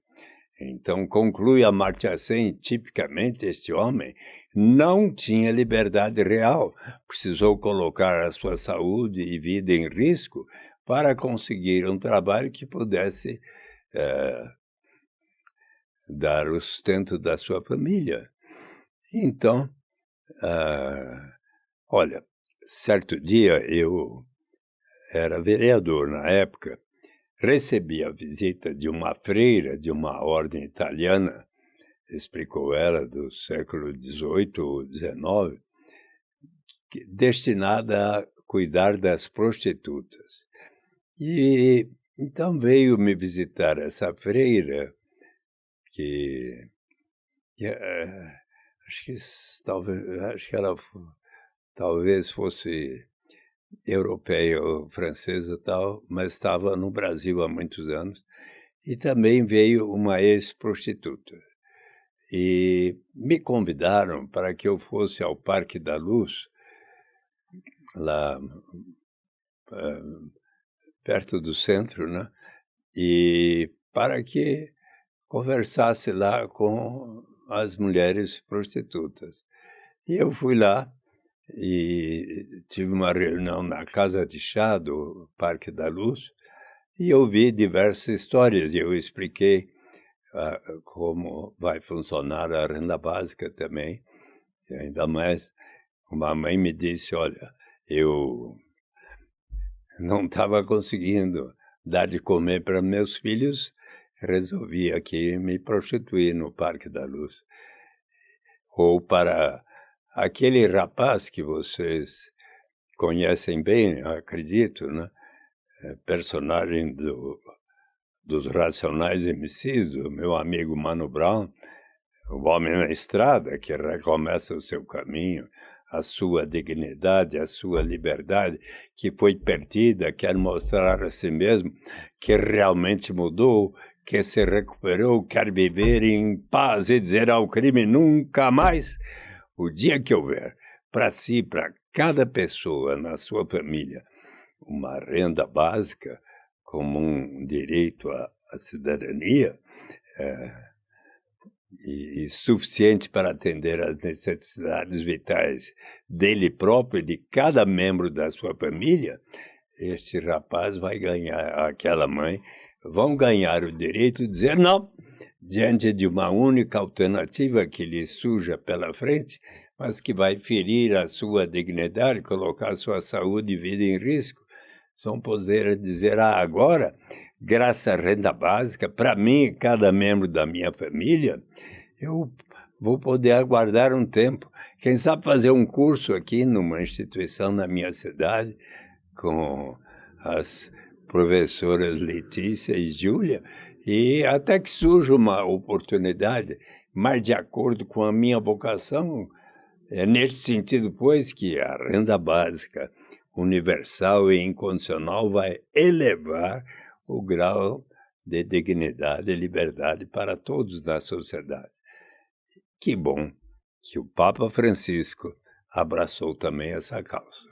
[SPEAKER 3] Então, conclui Amartya Sen, tipicamente este homem não tinha liberdade real, precisou colocar a sua saúde e vida em risco para conseguir um trabalho que pudesse dar o sustento da sua família. Então, olha, certo dia eu era vereador na época, recebi a visita de uma freira de uma ordem italiana, explicou ela, do século XVIII ou XIX, destinada a cuidar das prostitutas. E então veio me visitar essa freira, que acho que ela talvez fosse europeia ou francesa e tal, mas estava no Brasil há muitos anos, e também veio uma ex-prostituta. E me convidaram para que eu fosse ao Parque da Luz, lá perto do centro, né? E para que conversasse lá com as mulheres prostitutas. E eu fui lá e tive uma reunião na Casa de Chá do Parque da Luz e ouvi diversas histórias. E eu expliquei como vai funcionar a renda básica também. E ainda mais, uma mãe me disse, olha, eu não estava conseguindo dar de comer para meus filhos, resolvi aqui me prostituir no Parque da Luz. Ou para aquele rapaz que vocês conhecem bem, acredito, né? Personagem dos Racionais MCs, do meu amigo Mano Brown, o homem na estrada que recomeça o seu caminho, a sua dignidade, a sua liberdade, que foi perdida, quer mostrar a si mesmo que realmente mudou, que se recuperou, quer viver em paz e dizer ao crime nunca mais. O dia que houver para si, para cada pessoa na sua família, uma renda básica como um direito à cidadania, e suficiente para atender às necessidades vitais dele próprio e de cada membro da sua família, este rapaz vai ganhar, aquela mãe, vão ganhar o direito de dizer não, diante de uma única alternativa que lhe surja pela frente, mas que vai ferir a sua dignidade, colocar a sua saúde e vida em risco. Vão poder dizer, agora, graças à renda básica, para mim e cada membro da minha família, eu vou poder aguardar um tempo. Quem sabe fazer um curso aqui numa instituição na minha cidade, com as professoras Letícia e Júlia, e até que surja uma oportunidade mais de acordo com a minha vocação. É nesse sentido, pois, que a renda básica universal e incondicional vai elevar o grau de dignidade e liberdade para todos na sociedade. Que bom que o Papa Francisco abraçou também essa causa.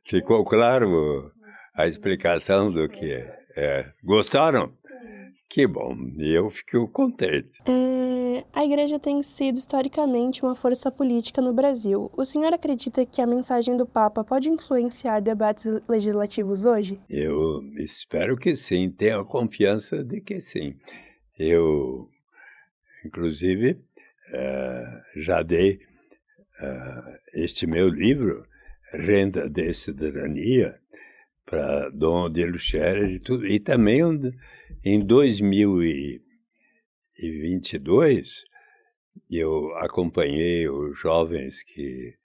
[SPEAKER 3] Ficou claro a explicação do que é? Gostaram? Que bom, eu fico contente.
[SPEAKER 2] A igreja tem sido historicamente uma força política no Brasil. O senhor acredita que a mensagem do Papa pode influenciar debates legislativos hoje?
[SPEAKER 3] Eu espero que sim, tenho a confiança de que sim. Eu, inclusive, já dei este meu livro, Renda de Cidadania, para Dom Odilo Scherer e tudo. E também em 2022, eu acompanhei os jovens que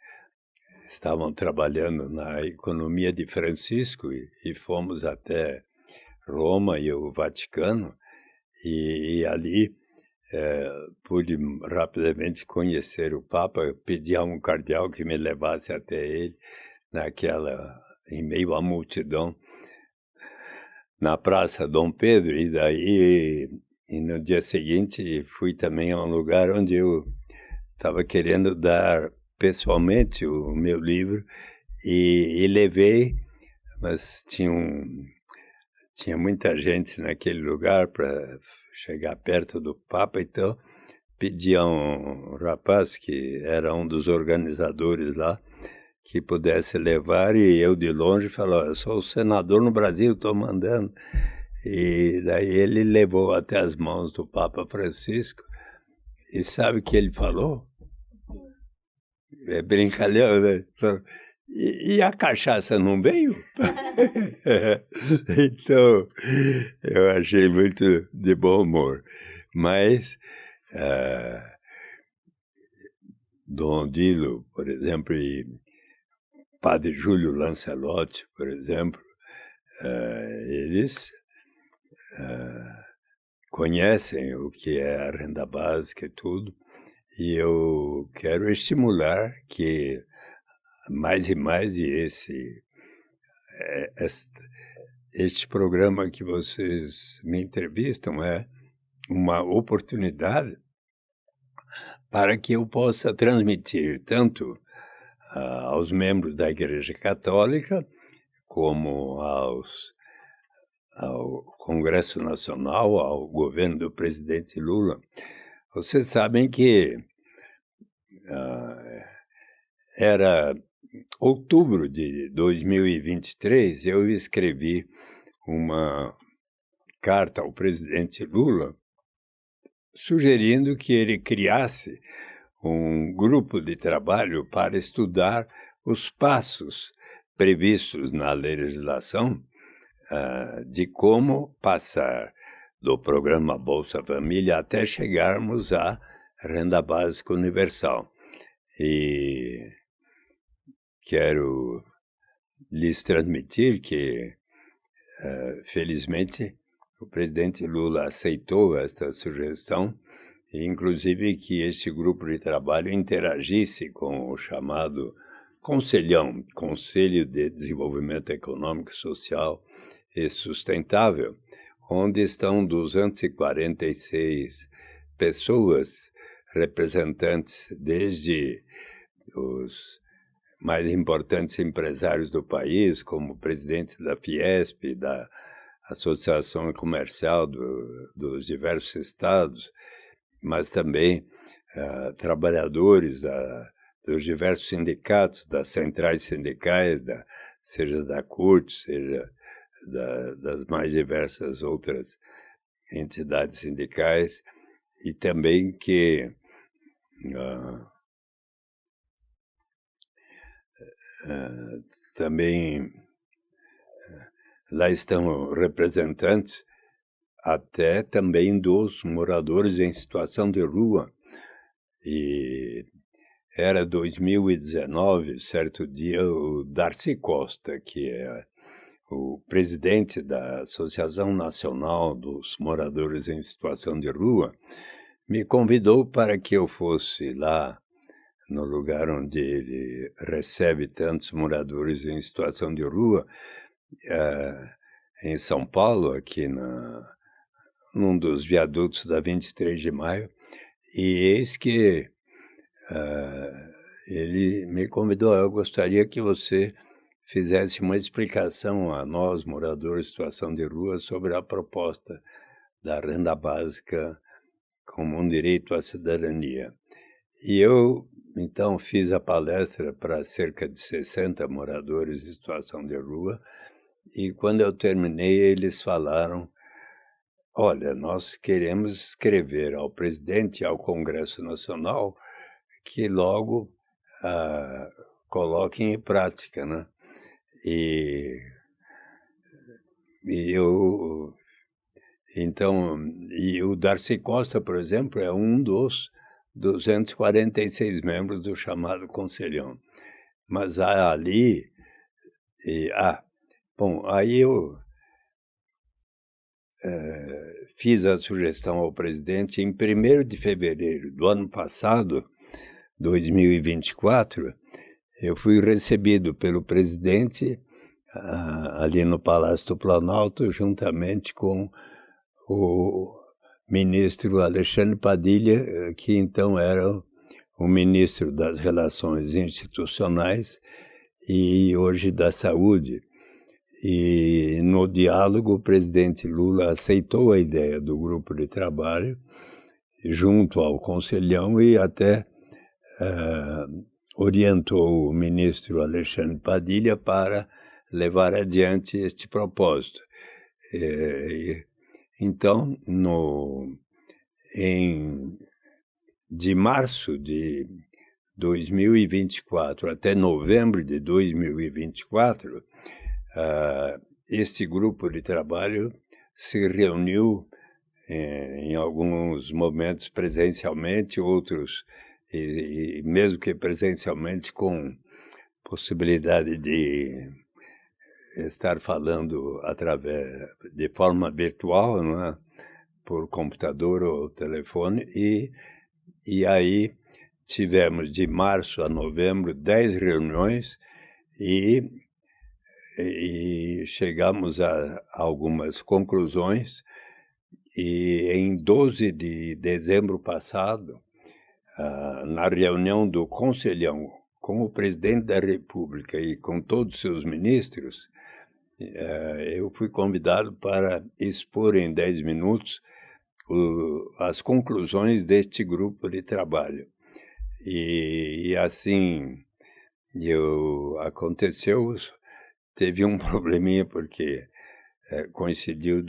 [SPEAKER 3] estavam trabalhando na economia de Francisco e fomos até Roma e o Vaticano, e ali pude rapidamente conhecer o Papa, pedi a um cardeal que me levasse até ele, em meio à multidão, na Praça Dom Pedro, e daí, no dia seguinte, fui também a um lugar onde eu estava querendo dar pessoalmente o meu livro e levei, mas tinha muita gente naquele lugar para chegar perto do Papa, então pedi a um rapaz que era um dos organizadores lá, que pudesse levar, e eu de longe falei, eu sou o senador no Brasil, estou mandando. E daí ele levou até as mãos do Papa Francisco, e sabe o que ele falou? É brincalhão, né? E a cachaça não veio? Então, eu achei muito de bom humor. Mas Dom Odilo, por exemplo, e Padre Júlio Lancelotti, por exemplo, eles conhecem o que é a renda básica e tudo, e eu quero estimular que mais e mais este programa que vocês me entrevistam é uma oportunidade para que eu possa transmitir tanto aos membros da Igreja Católica como ao Congresso Nacional, ao governo do presidente Lula. Vocês sabem que era outubro de 2023, eu escrevi uma carta ao presidente Lula sugerindo que ele criasse um grupo de trabalho para estudar os passos previstos na legislação de como passar do programa Bolsa Família até chegarmos à renda básica universal. E quero lhes transmitir que, felizmente, o presidente Lula aceitou esta sugestão, e inclusive que esse grupo de trabalho interagisse com o chamado Conselhão, Conselho de Desenvolvimento Econômico, Social e Sustentável, onde estão 246 pessoas, representantes desde os mais importantes empresários do país, como o presidente da Fiesp, da Associação Comercial dos diversos estados, mas também trabalhadores dos diversos sindicatos, das centrais sindicais, seja da CUT, seja das mais diversas outras entidades sindicais, e também que também lá estão representantes até também dos moradores em situação de rua. E era 2019, certo dia, o Darcy Costa, que é o presidente da Associação Nacional dos Moradores em Situação de Rua, me convidou para que eu fosse lá no lugar onde ele recebe tantos moradores em situação de rua, em São Paulo, aqui num dos viadutos da 23 de Maio, e eis que ele me convidou, eu gostaria que você fizesse uma explicação a nós, moradores em situação de rua, sobre a proposta da renda básica como um direito à cidadania. E eu, então, fiz a palestra para cerca de 60 moradores em situação de rua, e quando eu terminei, eles falaram, olha, nós queremos escrever ao presidente e ao Congresso Nacional que logo coloquem em prática, né? E o Darcy Costa, por exemplo, é um dos 246 membros do chamado Conselhão. Mas há ali... aí eu fiz a sugestão ao presidente em 1º de fevereiro do ano passado, 2024, eu fui recebido pelo presidente ali no Palácio do Planalto, juntamente com o ministro Alexandre Padilha, que então era o ministro das Relações Institucionais e hoje da Saúde. E no diálogo o presidente Lula aceitou a ideia do grupo de trabalho junto ao Conselhão e até orientou o ministro Alexandre Padilha para levar adiante este propósito. Então, de março de 2024 até novembro de 2024, este grupo de trabalho se reuniu em alguns momentos presencialmente, outros, e mesmo que presencialmente, com possibilidade de estar falando de forma virtual, não é? Por computador ou telefone, e aí tivemos de março a novembro 10 reuniões e chegamos a algumas conclusões, e em 12 de dezembro passado, na reunião do Conselhão com o presidente da República e com todos os seus ministros, eu fui convidado para expor em 10 minutos as conclusões deste grupo de trabalho. E assim aconteceu. Teve um probleminha porque coincidiu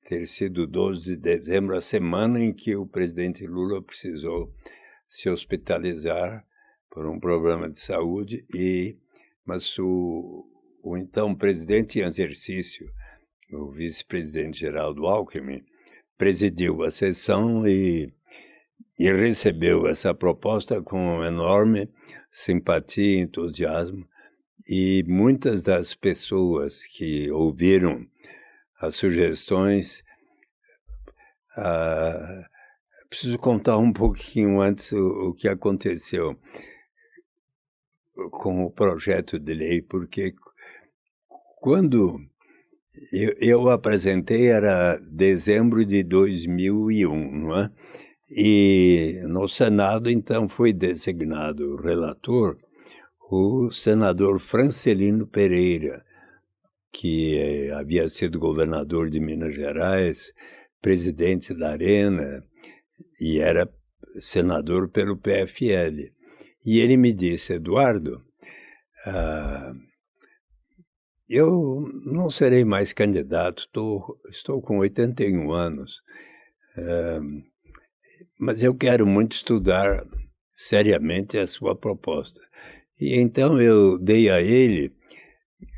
[SPEAKER 3] ter sido 12 de dezembro, a semana em que o presidente Lula precisou se hospitalizar por um problema de saúde, mas o então presidente em exercício, o vice-presidente Geraldo Alckmin, presidiu a sessão e recebeu essa proposta com enorme simpatia e entusiasmo, e muitas das pessoas que ouviram as sugestões, preciso contar um pouquinho antes o que aconteceu com o projeto de lei, porque quando eu apresentei era dezembro de 2001, não é? E no Senado, então, foi designado relator o senador Francelino Pereira, que havia sido governador de Minas Gerais, presidente da Arena, e era senador pelo PFL. E ele me disse: Eduardo, eu não serei mais candidato, estou com 81 anos, mas eu quero muito estudar seriamente a sua proposta. E então eu dei a ele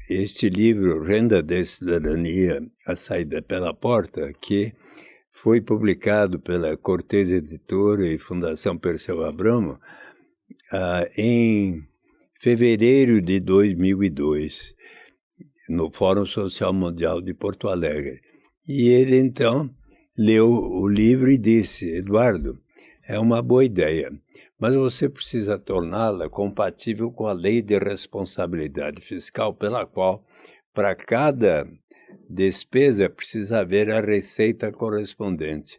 [SPEAKER 3] este livro, Renda de Cidadania, A Saída pela Porta, que foi publicado pela Cortez Editora e Fundação Perseu Abramo em fevereiro de 2002, no Fórum Social Mundial de Porto Alegre. E ele, então, leu o livro e disse: Eduardo, é uma boa ideia, mas você precisa torná-la compatível com a Lei de Responsabilidade Fiscal, pela qual, para cada despesa, precisa haver a receita correspondente.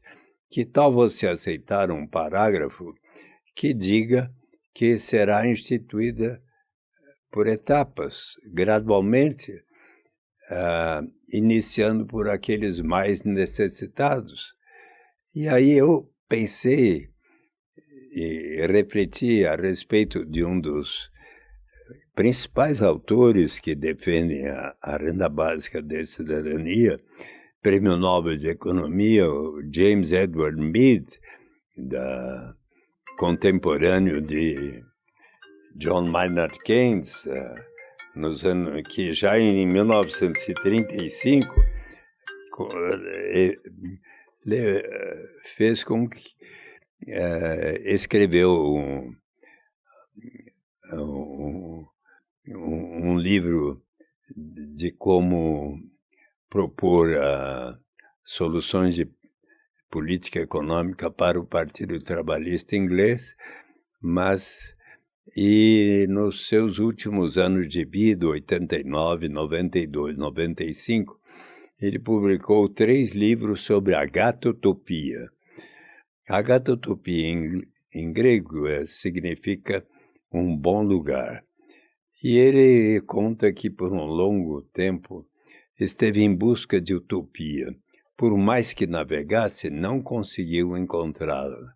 [SPEAKER 3] Que tal você aceitar um parágrafo que diga que será instituída por etapas, gradualmente, iniciando por aqueles mais necessitados? E aí eu pensei e refleti a respeito de um dos principais autores que defendem a renda básica de cidadania, Prêmio Nobel de Economia, o James Edward Mead, contemporâneo de John Maynard Keynes, que já em 1935 fez com que escreveu um livro de como propor soluções de política econômica para o Partido Trabalhista inglês, e nos seus últimos anos de vida, 89, 92, 95, ele publicou 3 livros sobre a gatotopia. A gatotopia, em grego, significa um bom lugar. E ele conta que por um longo tempo esteve em busca de utopia. Por mais que navegasse, não conseguiu encontrá-la.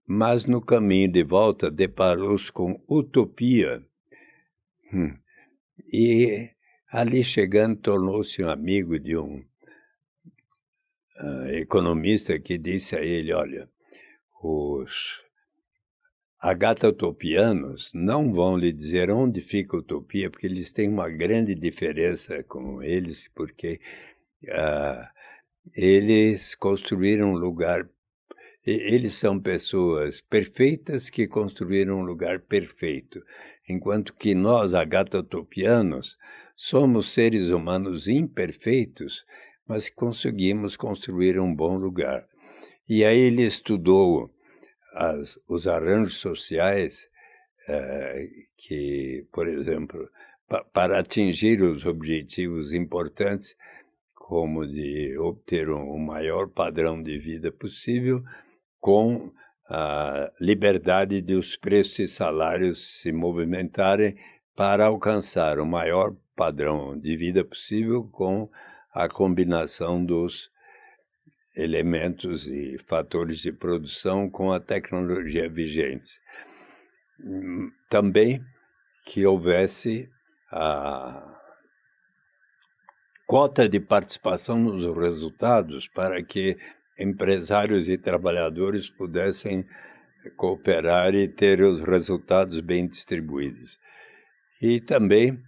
[SPEAKER 3] Mas no caminho de volta deparou-se com utopia. E ali chegando tornou-se um amigo de um economista que disse a ele, olha, os agatotopianos não vão lhe dizer onde fica a utopia, porque eles têm uma grande diferença com eles, porque eles construíram um lugar, eles são pessoas perfeitas que construíram um lugar perfeito, enquanto que nós, agatotopianos, somos seres humanos imperfeitos, mas conseguimos construir um bom lugar. E aí ele estudou os arranjos sociais que, por exemplo, para atingir os objetivos importantes, como de obter um maior padrão de vida possível, com a liberdade dos preços e salários se movimentarem para alcançar o maior padrão de vida possível com a combinação dos elementos e fatores de produção com a tecnologia vigente. Também que houvesse a cota de participação nos resultados para que empresários e trabalhadores pudessem cooperar e ter os resultados bem distribuídos. E também,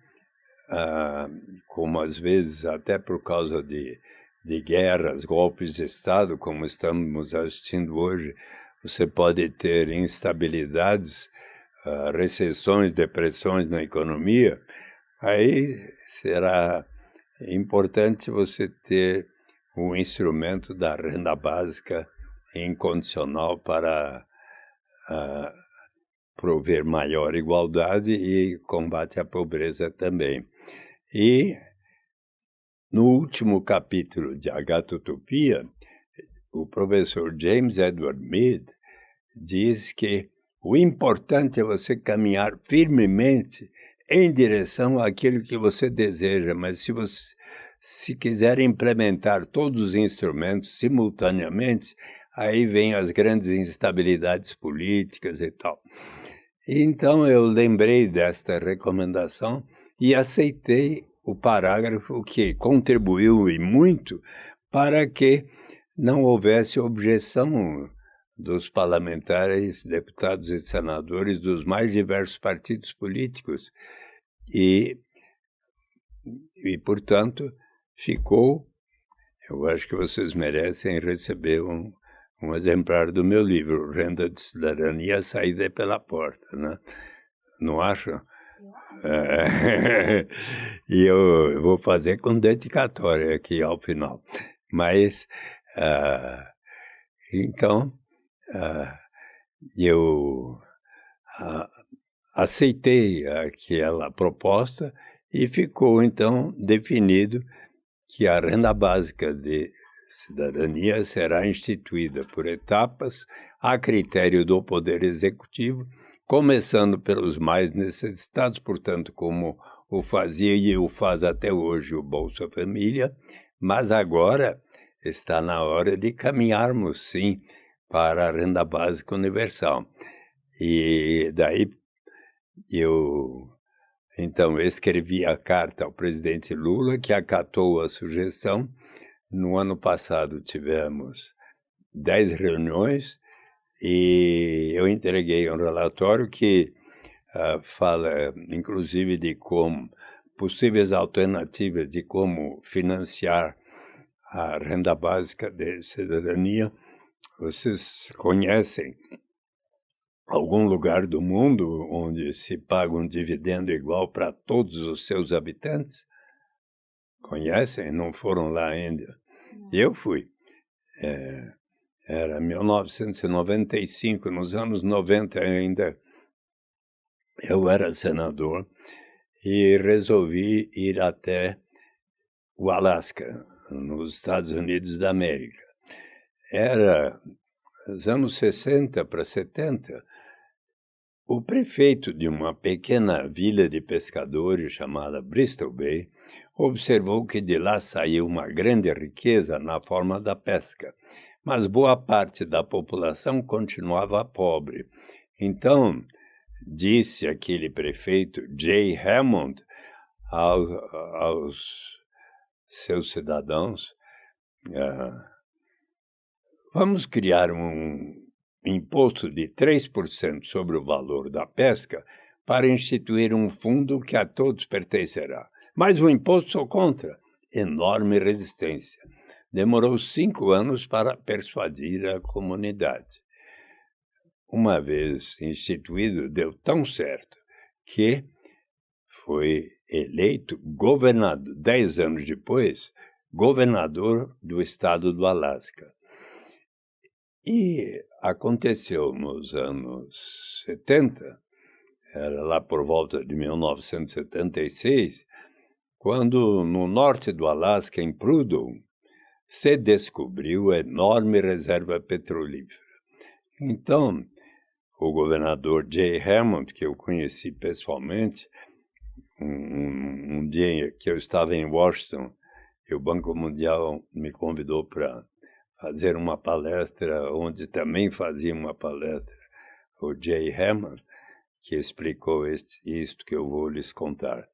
[SPEAKER 3] como às vezes, até por causa de guerras, golpes de Estado, como estamos assistindo hoje, você pode ter instabilidades, recessões, depressões na economia, aí será importante você ter um instrumento da renda básica incondicional para prover maior igualdade e combate à pobreza também. E no último capítulo de Agatotopia, o professor James Edward Mead diz que o importante é você caminhar firmemente em direção àquilo que você deseja, mas se quiser implementar todos os instrumentos simultaneamente, aí vem as grandes instabilidades políticas e tal. Então eu lembrei desta recomendação e aceitei o parágrafo que contribuiu e muito para que não houvesse objeção dos parlamentares, deputados e senadores dos mais diversos partidos políticos. E portanto, ficou, eu acho que vocês merecem receber um exemplar do meu livro, Renda de Cidadania, Saída pela Porta, né? Não acham? E eu vou fazer com dedicatória aqui ao final. Mas, então, eu aceitei aquela proposta e ficou, então, definido que a renda básica de cidadania será instituída por etapas a critério do Poder Executivo, começando pelos mais necessitados, portanto, como o fazia e o faz até hoje o Bolsa Família, mas agora está na hora de caminharmos, sim, para a renda básica universal. E daí então, escrevi a carta ao presidente Lula, que acatou a sugestão. No ano passado tivemos 10 reuniões e eu entreguei um relatório que fala, inclusive, de como possíveis alternativas de como financiar a renda básica de cidadania. Vocês conhecem algum lugar do mundo onde se paga um dividendo igual para todos os seus habitantes? Conhecem? Não foram lá ainda? Eu fui. Era 1995, nos anos 90 ainda. Eu era senador e resolvi ir até o Alasca, nos Estados Unidos da América. Era nos anos 60 para 70, o prefeito de uma pequena vila de pescadores chamada Bristol Bay observou que de lá saiu uma grande riqueza na forma da pesca, mas boa parte da população continuava pobre. Então, disse aquele prefeito, J. Hammond, aos seus cidadãos, vamos criar um imposto de 3% sobre o valor da pesca para instituir um fundo que a todos pertencerá. Mas o imposto sou contra. Enorme resistência. Demorou 5 anos para persuadir a comunidade. Uma vez instituído, deu tão certo que foi eleito governador, 10 anos depois, governador do estado do Alasca. E aconteceu nos anos 70, era lá por volta de 1976, quando no norte do Alasca, em Prudhoe, se descobriu a enorme reserva petrolífera. Então, o governador J. Hammond, que eu conheci pessoalmente, um dia que eu estava em Washington, e o Banco Mundial me convidou para fazer uma palestra, onde também fazia uma palestra o J. Hammond, que explicou isto que eu vou lhes contar.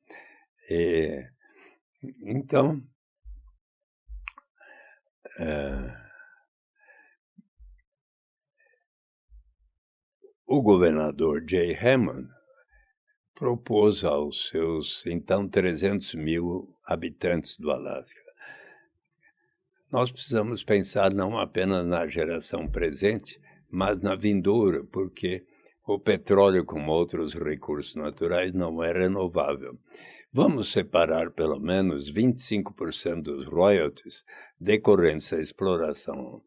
[SPEAKER 3] Então, o governador J. Hammond propôs aos seus, então, 300 mil habitantes do Alasca: nós precisamos pensar não apenas na geração presente, mas na vindoura, porque o petróleo, como outros recursos naturais, não é renovável. Vamos separar pelo menos 25% dos royalties decorrentes da exploração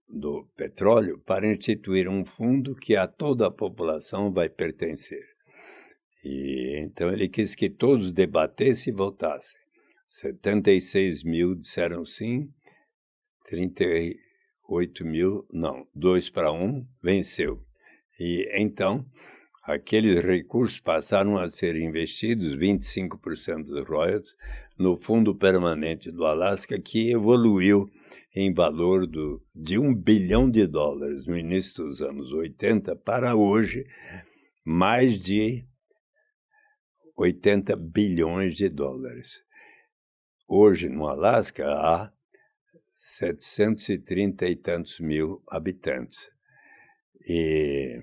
[SPEAKER 3] do petróleo para instituir um fundo que a toda a população vai pertencer. E então ele quis que todos debatessem e votassem. 76 mil disseram sim, 38 mil não, 2-1, venceu. E então, aqueles recursos passaram a ser investidos, 25% dos royalties, no Fundo Permanente do Alasca, que evoluiu em valor de $1 bilhão no início dos anos 80 para hoje, mais de 80 bilhões de dólares. Hoje, no Alasca, há 730 e tantos mil habitantes. E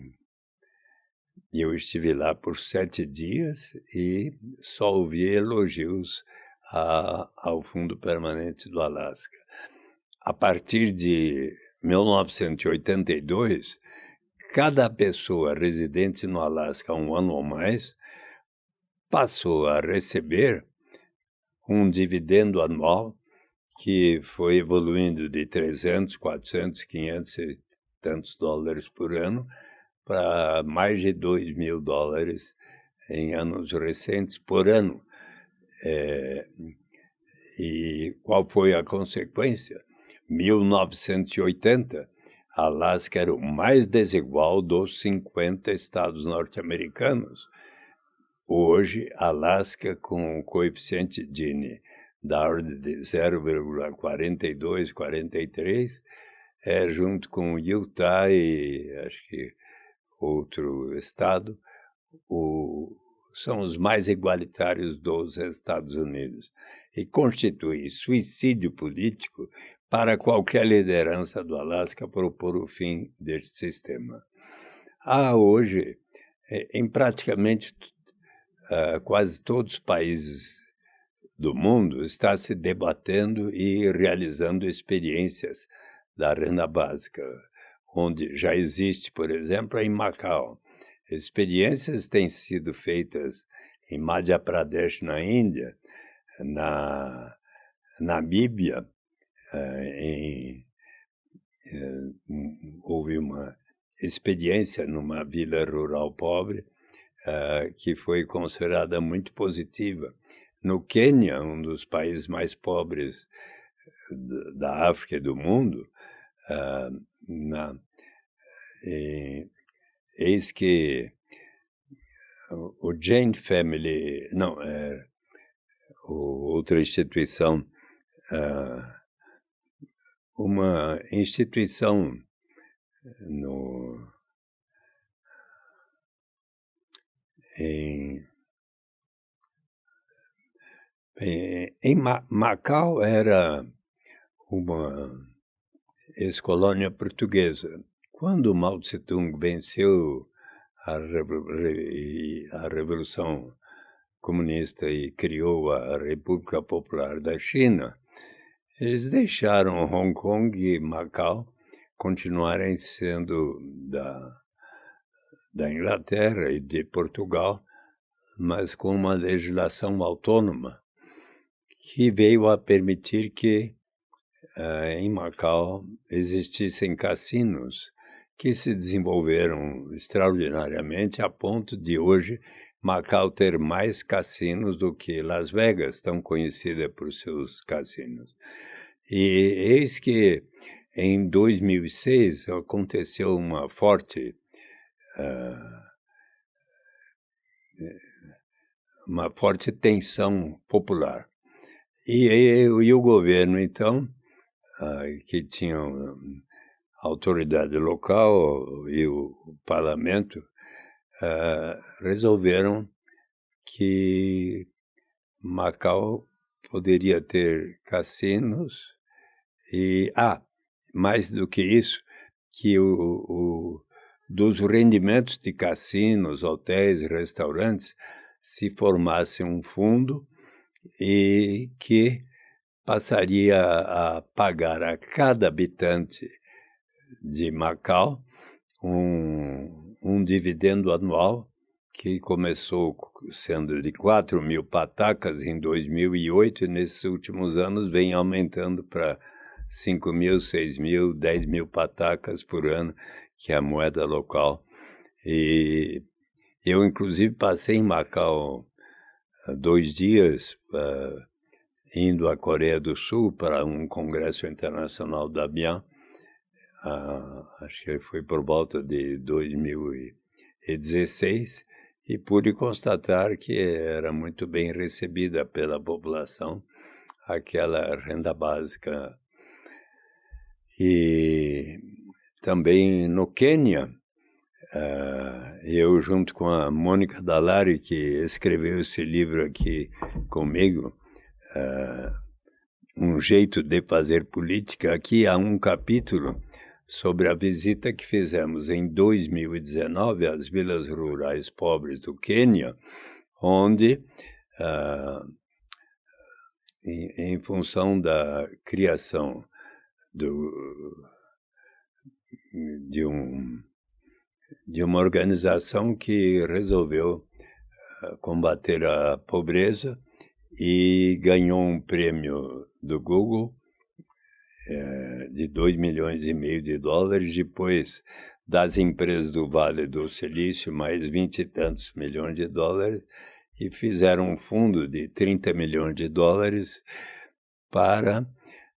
[SPEAKER 3] eu estive lá por 7 dias e só ouvi elogios ao Fundo Permanente do Alasca. A partir de 1982, cada pessoa residente no Alasca há 1 ano ou mais passou a receber um dividendo anual que foi evoluindo de 300, 400, 500 e tantos dólares por ano para mais de $2 mil em anos recentes por ano. E qual foi a consequência? 1980, Alasca era o mais desigual dos 50 estados norte-americanos. Hoje, Alasca, com um coeficiente Gini da ordem de 0,42, 43, junto com Utah e acho que outro estado, são os mais igualitários dos Estados Unidos e constitui suicídio político para qualquer liderança do Alasca propor o fim deste sistema. Hoje, em praticamente quase todos os países do mundo, está se debatendo e realizando experiências da renda básica, onde já existe, por exemplo, em Macau. Experiências têm sido feitas em Madhya Pradesh, na Índia, na Namíbia, houve uma experiência numa vila rural pobre que foi considerada muito positiva. No Quênia, um dos países mais pobres da África e do mundo, E eis que o Jain Family, não, outra instituição, uma instituição em Macau era uma ex-colônia portuguesa. Quando Mao Tse-tung venceu a Revolução Comunista e criou a República Popular da China, eles deixaram Hong Kong e Macau continuarem sendo da Inglaterra e de Portugal, mas com uma legislação autônoma que veio a permitir que em Macau existissem cassinos que se desenvolveram extraordinariamente a ponto de hoje Macau ter mais cassinos do que Las Vegas, tão conhecida por seus cassinos. E eis que em 2006 aconteceu uma forte tensão popular. E o governo, então, que tinha a autoridade local e o parlamento, resolveram que Macau poderia ter cassinos e, mais do que isso, que dos rendimentos de cassinos, hotéis e restaurantes se formasse um fundo e que passaria a pagar a cada habitante de Macau um dividendo anual que começou sendo de 4.000 patacas em 2008 e nesses últimos anos vem aumentando para 5.000, 6.000, 10.000 patacas por ano, que é a moeda local. E eu, inclusive, passei em Macau 2 dias, indo à Coreia do Sul para um congresso internacional da BIAN, acho que foi por volta de 2016, e pude constatar que era muito bem recebida pela população aquela renda básica. E também no Quênia, eu junto com a Mônica Dallari, que escreveu esse livro aqui comigo, Um Jeito de Fazer Política, aqui há um capítulo sobre a visita que fizemos em 2019 às vilas rurais pobres do Quênia, onde, em função da criação de uma organização que resolveu combater a pobreza e ganhou um prêmio do Google de $2,5 milhões de dólares, depois das empresas do Vale do Silício, mais 20 e tantos milhões de dólares, e fizeram um fundo de 30 milhões de dólares para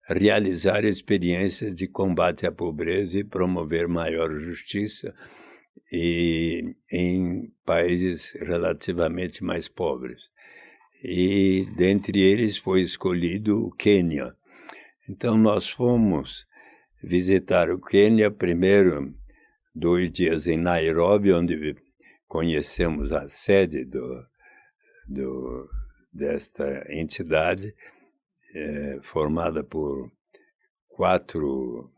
[SPEAKER 3] realizar experiências de combate à pobreza e promover maior justiça em países relativamente mais pobres. E dentre eles foi escolhido o Quênia. Então nós fomos visitar o Quênia, primeiro 2 dias em Nairobi, onde conhecemos a sede desta entidade, formada por 4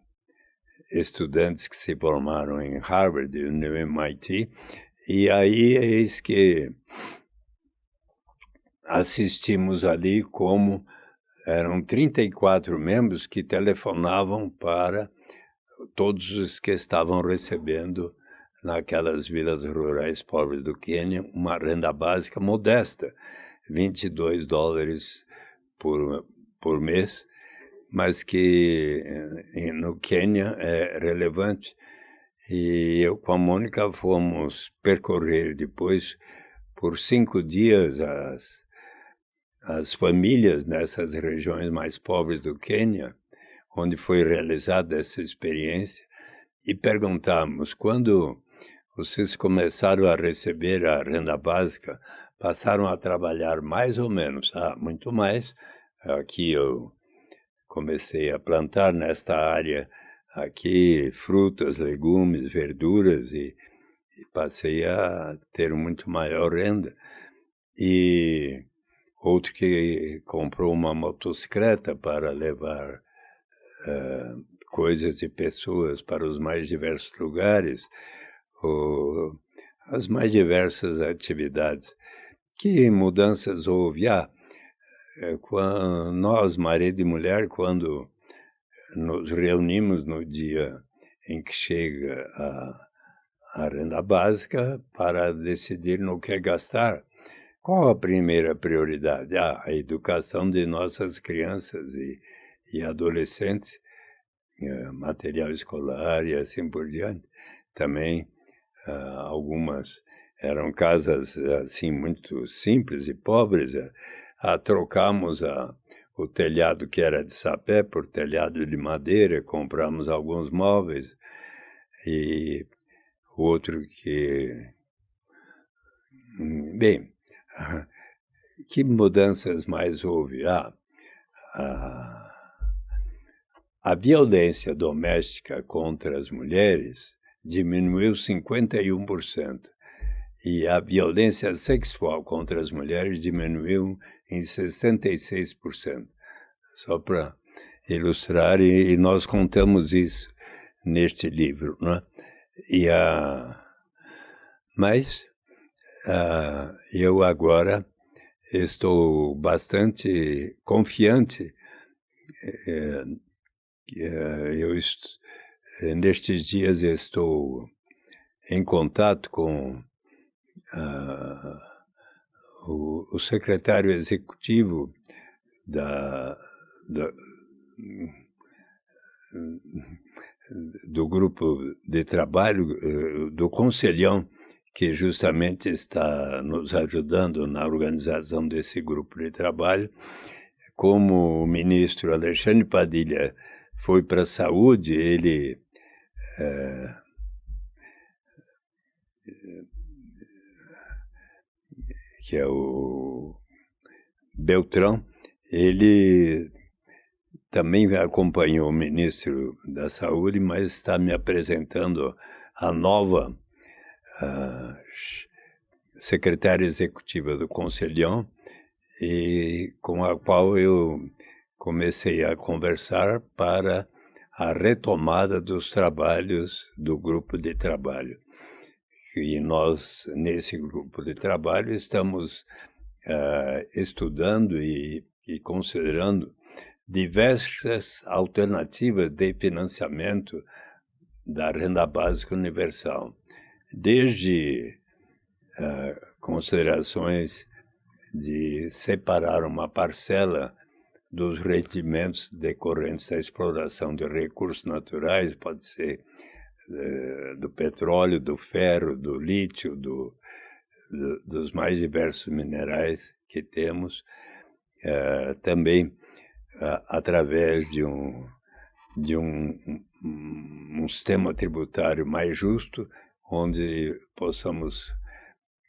[SPEAKER 3] estudantes que se formaram em Harvard e no MIT, e aí eis que assistimos ali como eram 34 membros que telefonavam para todos os que estavam recebendo naquelas vilas rurais pobres do Quênia uma renda básica modesta, $22 por mês, mas que no Quênia é relevante. E eu com a Mônica fomos percorrer depois por 5 dias as famílias nessas regiões mais pobres do Quênia, onde foi realizada essa experiência, e perguntamos, quando vocês começaram a receber a renda básica, passaram a trabalhar mais ou menos? Muito mais. Aqui eu comecei a plantar nesta área aqui frutas, legumes, verduras e passei a ter muito maior renda. E outro que comprou uma motocicleta para levar coisas e pessoas para os mais diversos lugares, as mais diversas atividades. Que mudanças houve? Nós, marido e mulher, quando nos reunimos no dia em que chega a renda básica para decidir no que gastar. Qual a primeira prioridade? A educação de nossas crianças e adolescentes, material escolar e assim por diante. Também algumas eram casas assim muito simples e pobres. Trocamos o telhado que era de sapé por telhado de madeira, compramos alguns móveis e outro que... Bem, que mudanças mais houve? A violência doméstica contra as mulheres diminuiu 51%. E a violência sexual contra as mulheres diminuiu em 66%. Só para ilustrar, e nós contamos isso neste livro, né? Mas eu agora estou bastante confiante. Nestes dias estou em contato com o secretário executivo do grupo de trabalho, do Conselhão, que justamente está nos ajudando na organização desse grupo de trabalho. Como o ministro Alexandre Padilha foi para a saúde, ele que é o Beltrão, ele também acompanhou o ministro da Saúde, mas está me apresentando a nova secretária executiva do Conselhão, e com a qual eu comecei a conversar para a retomada dos trabalhos do grupo de trabalho. E nós, nesse grupo de trabalho, estamos estudando e considerando diversas alternativas de financiamento da renda básica universal, desde considerações de separar uma parcela dos rendimentos decorrentes da exploração de recursos naturais, pode ser do petróleo, do ferro, do lítio, dos mais diversos minerais que temos, também através de um sistema tributário mais justo, onde possamos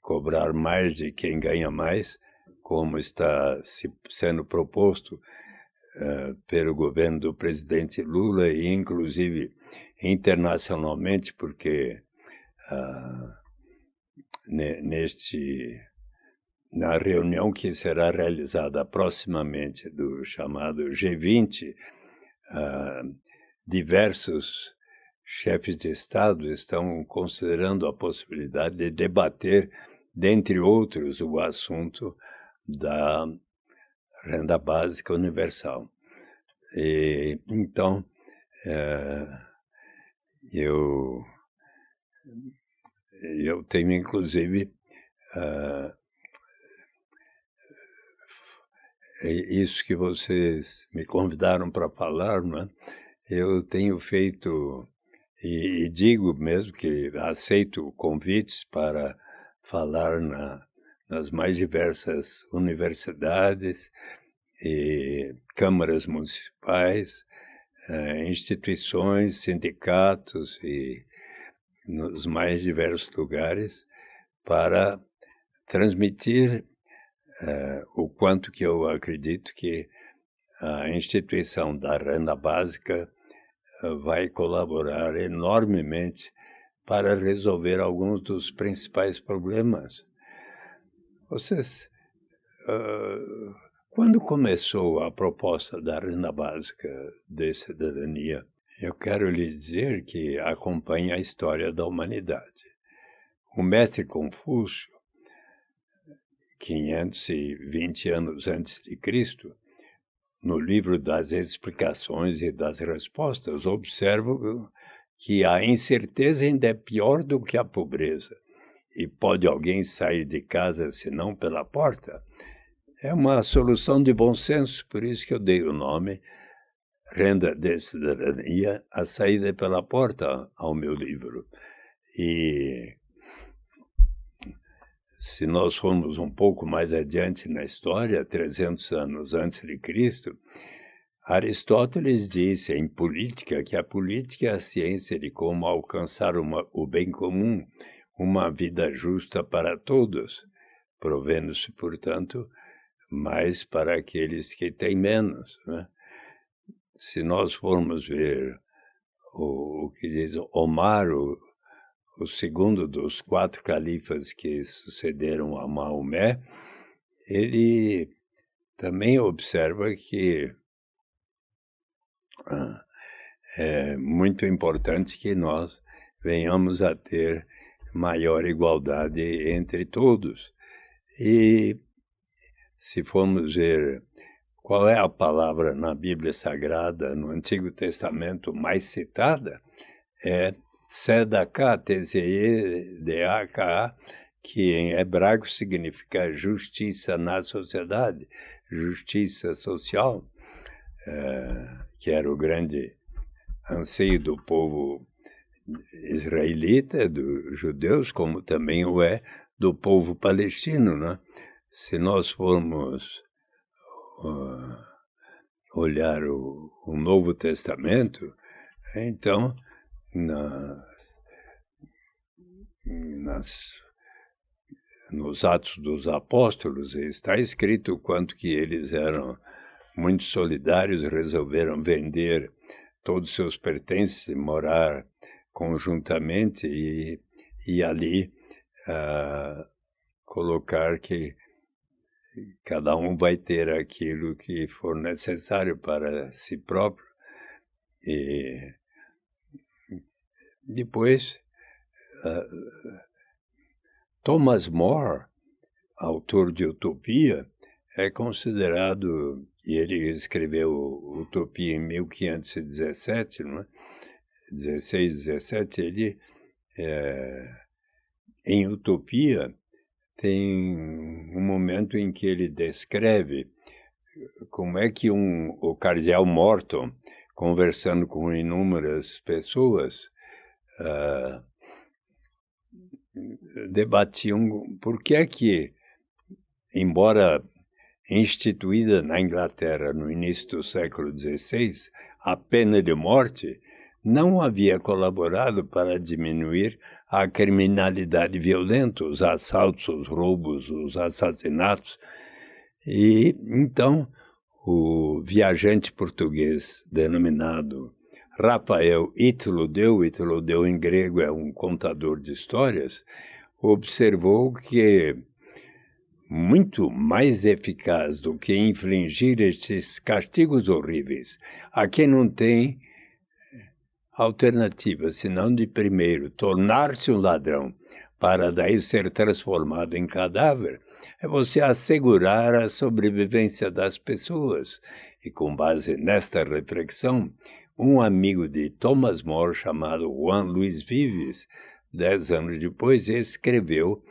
[SPEAKER 3] cobrar mais de quem ganha mais, como está sendo proposto pelo governo do presidente Lula e, inclusive, internacionalmente, porque na reunião que será realizada proximamente do chamado G20, diversos chefes de Estado estão considerando a possibilidade de debater, dentre outros, o assunto da renda básica universal. Então, eu tenho, inclusive, isso que vocês me convidaram para falar, né? Eu tenho feito, e digo mesmo que aceito convites para falar nas mais diversas universidades e câmaras municipais, instituições, sindicatos e nos mais diversos lugares para transmitir o quanto que eu acredito que a instituição da renda básica vai colaborar enormemente para resolver alguns dos principais problemas. Vocês, quando começou a proposta da renda básica de cidadania, eu quero lhe dizer que acompanha a história da humanidade. O mestre Confúcio, 520 anos antes de Cristo, no livro das explicações e das respostas, observa que a incerteza ainda é pior do que a pobreza. E pode alguém sair de casa senão pela porta? É uma solução de bom senso, por isso que eu dei o nome Renda de Cidadania, a saída pela porta ao meu livro. E se nós formos um pouco mais adiante na história, 300 anos antes de Cristo, Aristóteles disse em Política que a política é a ciência de como alcançar o bem comum, uma vida justa para todos, provendo-se, portanto, mais para aqueles que têm menos, né? Se nós formos ver o que diz Omar, o segundo dos 4 califas que sucederam a Maomé, ele também observa que é muito importante que nós venhamos a ter maior igualdade entre todos. E se formos ver qual é a palavra na Bíblia Sagrada, no Antigo Testamento, mais citada, é Tzedakah, T-Z-E-D-A-K-A, que em hebraico significa justiça na sociedade, justiça social, que era o grande anseio do povo israelita, dos judeus, como também o é do povo palestino, né? Se nós formos olhar o Novo Testamento, então, nos Atos dos Apóstolos, está escrito o quanto que eles eram muito solidários, resolveram vender todos os seus pertences e morar conjuntamente e ali colocar que cada um vai ter aquilo que for necessário para si próprio. E depois, Thomas More, autor de Utopia, é considerado, e ele escreveu Utopia em 1517, não é? 16, 17, ele, em Utopia, tem um momento em que ele descreve como é que o cardeal Morton, conversando com inúmeras pessoas, debatiam por que é que, embora instituída na Inglaterra no início do século XVI, a pena de morte não havia colaborado para diminuir a criminalidade violenta, os assaltos, os roubos, os assassinatos. E então o viajante português denominado Rafael Ítalo-Deu em grego é um contador de histórias, observou que muito mais eficaz do que infligir esses castigos horríveis a quem não tem alternativa, senão de primeiro tornar-se um ladrão para daí ser transformado em cadáver, é você assegurar a sobrevivência das pessoas. E com base nesta reflexão, um amigo de Thomas More, chamado Juan Luis Vives, 10 anos depois, escreveu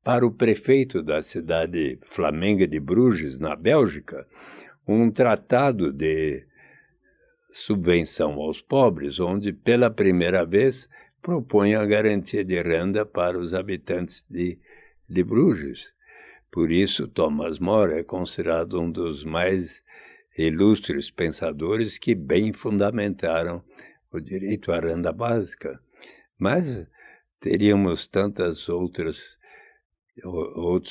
[SPEAKER 3] para o prefeito da cidade flamenga de Bruges, na Bélgica, um tratado de subvenção aos pobres, onde, pela primeira vez, propõe a garantia de renda para os habitantes de Bruges. Por isso, Thomas More é considerado um dos mais ilustres pensadores que bem fundamentaram o direito à renda básica. Mas teríamos tantas outros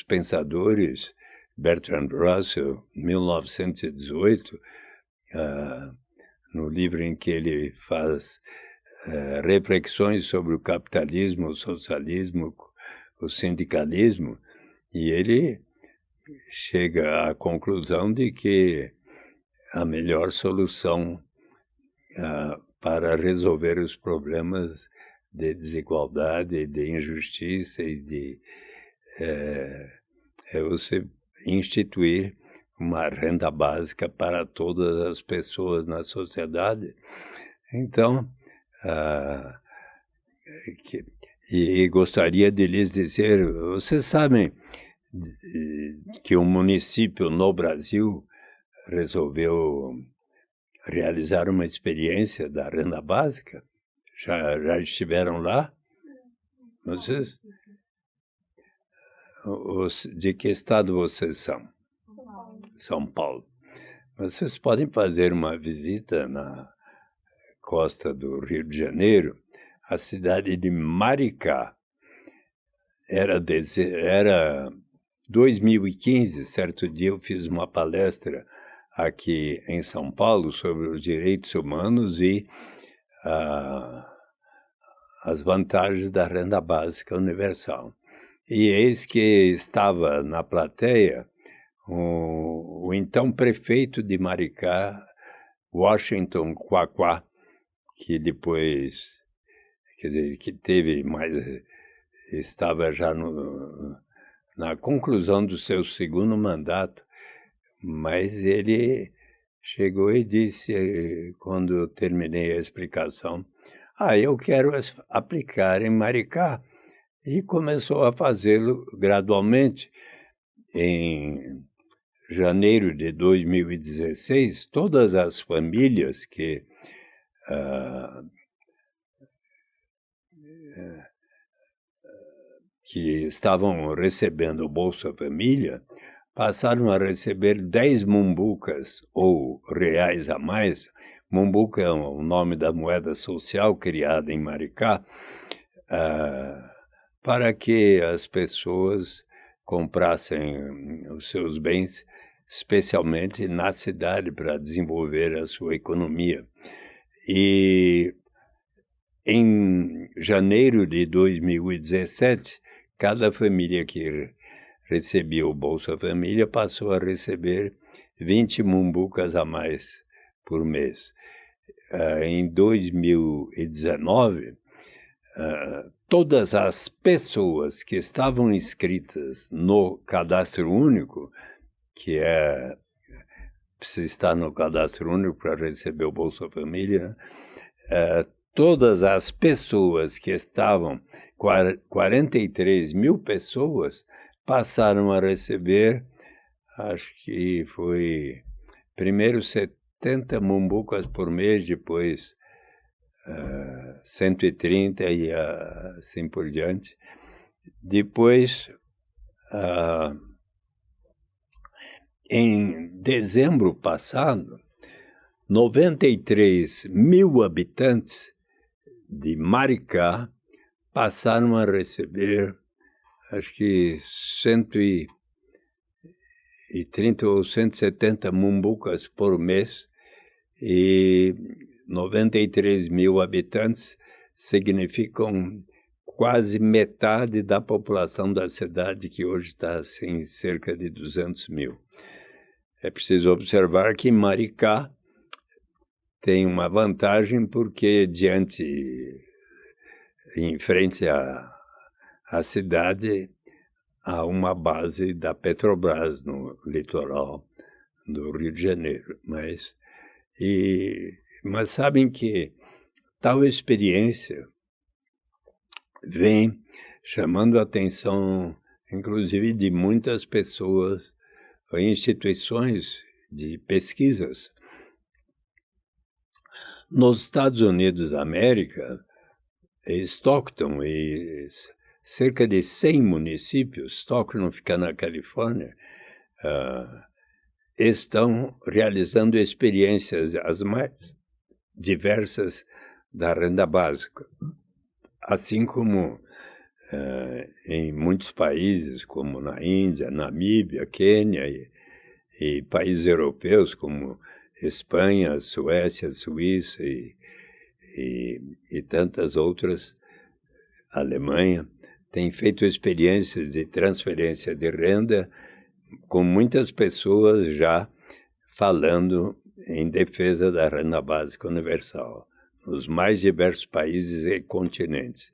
[SPEAKER 3] pensadores, Bertrand Russell, 1918, no livro em que ele faz reflexões sobre o capitalismo, o socialismo, o sindicalismo, e ele chega à conclusão de que a melhor solução para resolver os problemas de desigualdade, de injustiça e é você instituir uma renda básica para todas as pessoas na sociedade. Então, e gostaria de lhes dizer, vocês sabem que um município no Brasil resolveu realizar uma experiência da renda básica? Já estiveram lá? Vocês? De que estado vocês são? São Paulo. Vocês podem fazer uma visita na costa do Rio de Janeiro, a cidade de Maricá. Era 2015, certo dia eu fiz uma palestra aqui em São Paulo sobre os direitos humanos e as vantagens da renda básica universal. E eis que estava na plateia o então prefeito de Maricá, Washington Quaquá, que depois, quer dizer, que teve mais, estava já na conclusão do seu segundo mandato, mas ele chegou e disse, quando eu terminei a explicação, eu quero aplicar em Maricá, e começou a fazê-lo gradualmente. Em janeiro de 2016, todas as famílias que estavam recebendo o Bolsa Família passaram a receber 10 mumbucas ou reais a mais. Mumbuca é o nome da moeda social criada em Maricá, para que as pessoas comprassem os seus bens, especialmente na cidade, para desenvolver a sua economia. E em janeiro de 2017, cada família que recebia o Bolsa Família passou a receber 20 mumbucas a mais por mês. Em 2019, todas as pessoas que estavam inscritas no Cadastro Único, que precisa estar no Cadastro Único para receber o Bolsa Família, todas as pessoas que estavam, 43 mil pessoas, passaram a receber, acho que foi, primeiro 70 mumbucas por mês, depois 130 e assim por diante. Depois, em dezembro passado, 93 mil habitantes de Maricá passaram a receber, acho que 130 ou 170 mumbucas por mês, e 93 mil habitantes significam quase metade da população da cidade, que hoje está assim, cerca de 200 mil. É preciso observar que Maricá tem uma vantagem porque em frente à cidade, há uma base da Petrobras no litoral do Rio de Janeiro. Mas sabem que tal experiência vem chamando a atenção, inclusive, de muitas pessoas, instituições de pesquisas. Nos Estados Unidos da América, Stockton e cerca de 100 municípios, Stockton fica na Califórnia, estão realizando experiências as mais diversas da renda básica, assim como em muitos países, como na Índia, Namíbia, Quênia e países europeus como Espanha, Suécia, Suíça e tantas outras, Alemanha, têm feito experiências de transferência de renda com muitas pessoas já falando em defesa da renda básica universal, nos mais diversos países e continentes.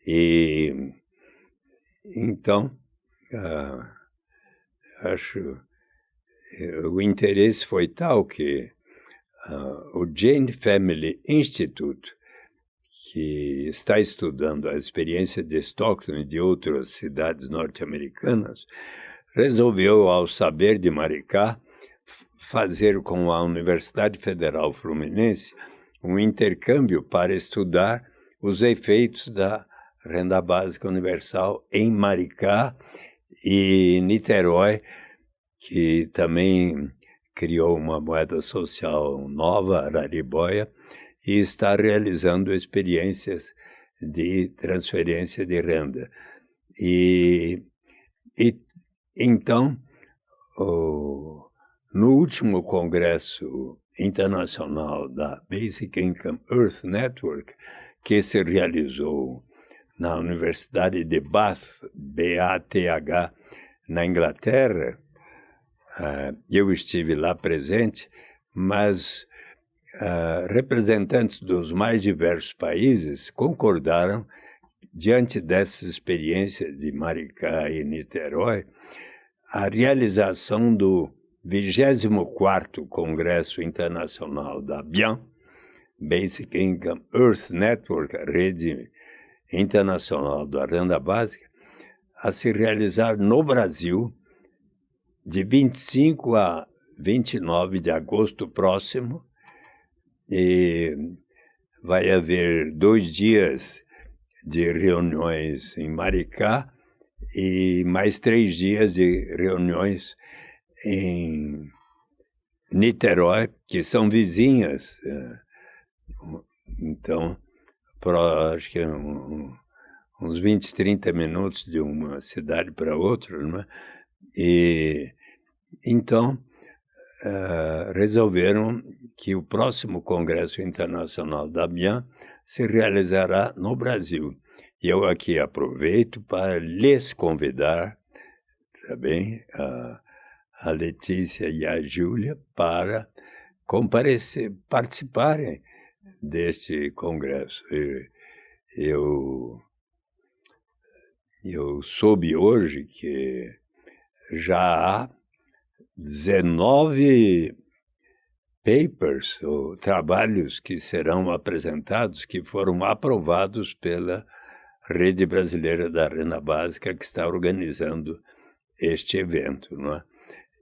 [SPEAKER 3] E então, o interesse foi tal que o Jane Family Institute, que está estudando a experiência de Stockton e de outras cidades norte-americanas, resolveu, ao saber de Maricá, fazer com a Universidade Federal Fluminense um intercâmbio para estudar os efeitos da renda básica universal em Maricá e Niterói, que também criou uma moeda social nova, Araribóia, e está realizando experiências de transferência de renda. E então, no último Congresso Internacional da Basic Income Earth Network, que se realizou na Universidade de Bath, BATH, na Inglaterra, eu estive lá presente, mas representantes dos mais diversos países concordaram, diante dessas experiências de Maricá e Niterói, a realização do 24º Congresso Internacional da BIAN, Basic Income Earth Network, a rede internacional da renda básica, a se realizar no Brasil, de 25 a 29 de agosto próximo, e vai haver 2 dias de reuniões em Maricá e mais 3 dias de reuniões em Niterói, que são vizinhas. Então, acho que uns 20, 30 minutos de uma cidade para outra, né? E então resolveram que o próximo Congresso Internacional da BIAN se realizará no Brasil. E eu aqui aproveito para lhes convidar também, a Letícia e a Júlia, para participarem deste congresso. Eu soube hoje que já há 19 papers, ou trabalhos que serão apresentados, que foram aprovados pela Rede Brasileira da Renda Básica, que está organizando este evento, não é?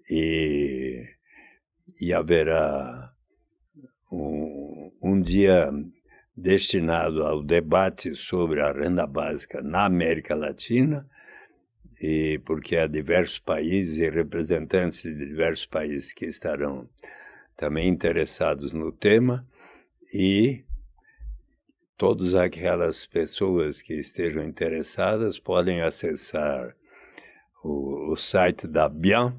[SPEAKER 3] E haverá um dia destinado ao debate sobre a renda básica na América Latina, e porque há diversos países e representantes de diversos países que estarão também interessados no tema, e todas aquelas pessoas que estejam interessadas podem acessar o site da BIAN,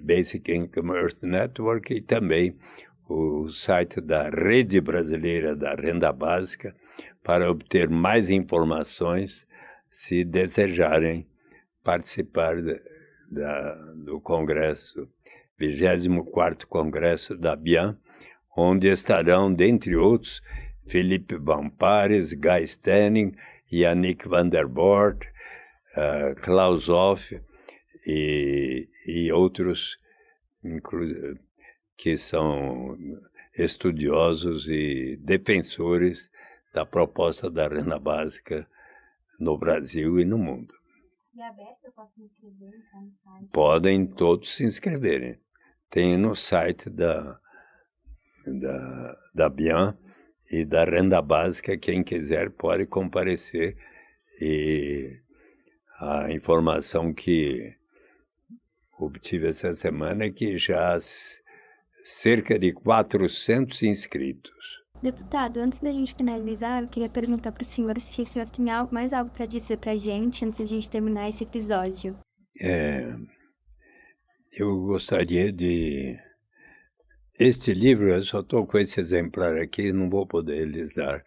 [SPEAKER 3] Basic Income Earth Network, e também o site da Rede Brasileira da Renda Básica, para obter mais informações, se desejarem participar do Congresso, 24º Congresso da BIAN, onde estarão, dentre outros, Felipe Vampares, Guy Stenning, Yannick van der Bort, Klaus Hoff e outros que são estudiosos e defensores da proposta da renda básica no Brasil e no mundo.
[SPEAKER 1] E é aberto, eu posso me inscrever então, no site?
[SPEAKER 3] Podem todos se inscreverem. Tem no site da BIAN e da Renda Básica, quem quiser pode comparecer, e a informação que obtive essa semana que já há cerca de 400 inscritos.
[SPEAKER 1] Deputado, antes da gente finalizar, eu queria perguntar para o senhor se o senhor tem mais algo para dizer para a gente antes de a gente terminar esse episódio.
[SPEAKER 3] Eu gostaria de... Este livro, eu só estou com esse exemplar aqui, não vou poder lhes dar,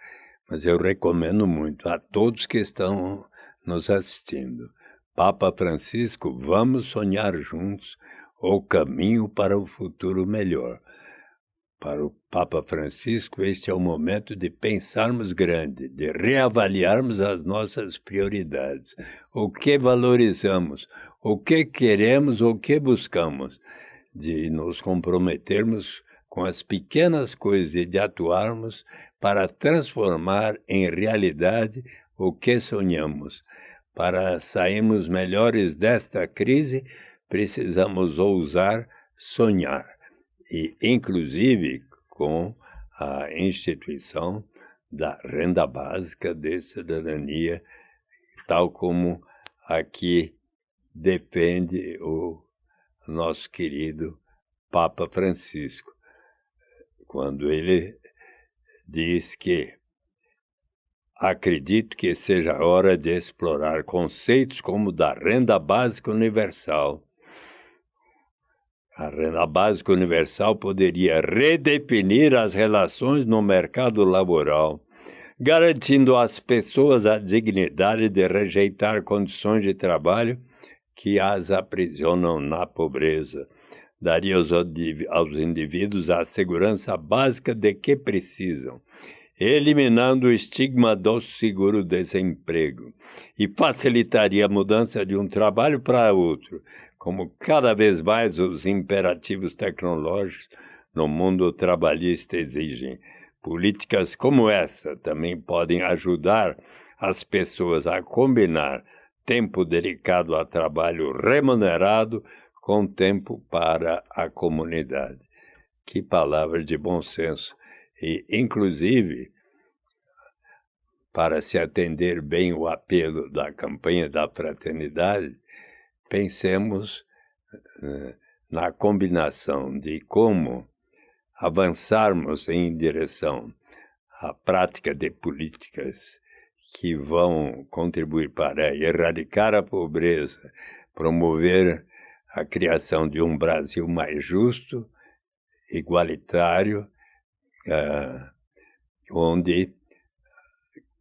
[SPEAKER 3] mas eu recomendo muito a todos que estão nos assistindo. Papa Francisco, vamos sonhar juntos o caminho para o futuro melhor. Para o Papa Francisco, este é o momento de pensarmos grande, de reavaliarmos as nossas prioridades, o que valorizamos, o que queremos, o que buscamos, de nos comprometermos com as pequenas coisas e de atuarmos para transformar em realidade o que sonhamos. Para sairmos melhores desta crise, precisamos ousar sonhar. E, inclusive, com a instituição da renda básica de cidadania, tal como aqui defende o nosso querido Papa Francisco, quando ele diz que acredito que seja a hora de explorar conceitos como da renda básica universal. A renda básica universal poderia redefinir as relações no mercado laboral, garantindo às pessoas a dignidade de rejeitar condições de trabalho que as aprisionam na pobreza. Daria aos indivíduos a segurança básica de que precisam, eliminando o estigma do seguro-desemprego, e facilitaria a mudança de um trabalho para outro, como cada vez mais os imperativos tecnológicos no mundo trabalhista exigem. Políticas como essa também podem ajudar as pessoas a combinar tempo dedicado a trabalho remunerado com tempo para a comunidade. Que palavra de bom senso! E, inclusive, para se atender bem o apelo da campanha da fraternidade, pensemos na combinação de como avançarmos em direção à prática de políticas que vão contribuir para erradicar a pobreza, promover a criação de um Brasil mais justo, igualitário, onde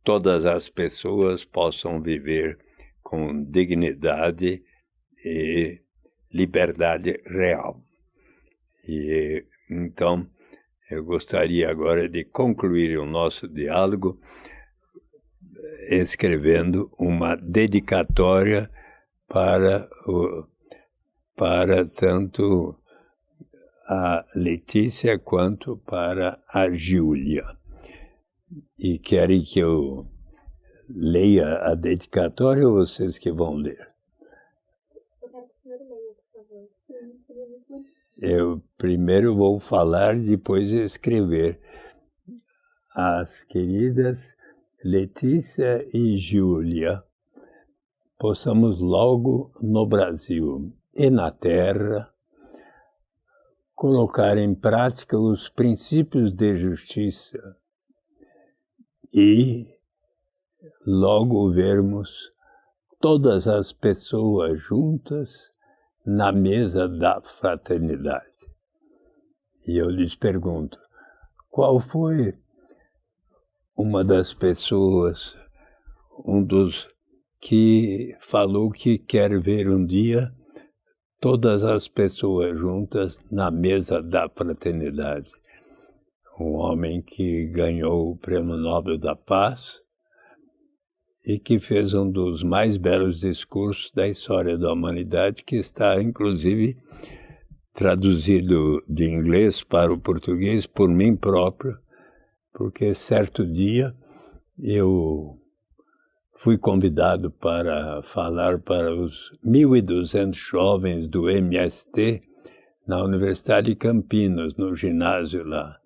[SPEAKER 3] todas as pessoas possam viver com dignidade e liberdade real. E então, eu gostaria agora de concluir o nosso diálogo escrevendo uma dedicatória para tanto a Letícia quanto para a Júlia. E querem que eu leia a dedicatória ou vocês que vão ler? Eu primeiro vou falar e depois escrever. As queridas Letícia e Júlia, possamos logo no Brasil e na terra colocar em prática os princípios de justiça e logo vermos todas as pessoas juntas na mesa da fraternidade. E eu lhes pergunto, qual foi uma das pessoas, um dos que falou que quer ver um dia todas as pessoas juntas na mesa da fraternidade? Um homem que ganhou o Prêmio Nobel da Paz e que fez um dos mais belos discursos da história da humanidade, que está, inclusive, traduzido de inglês para o português por mim próprio, porque certo dia eu fui convidado para falar para os 1.200 jovens do MST na Universidade de Campinas, no ginásio lá.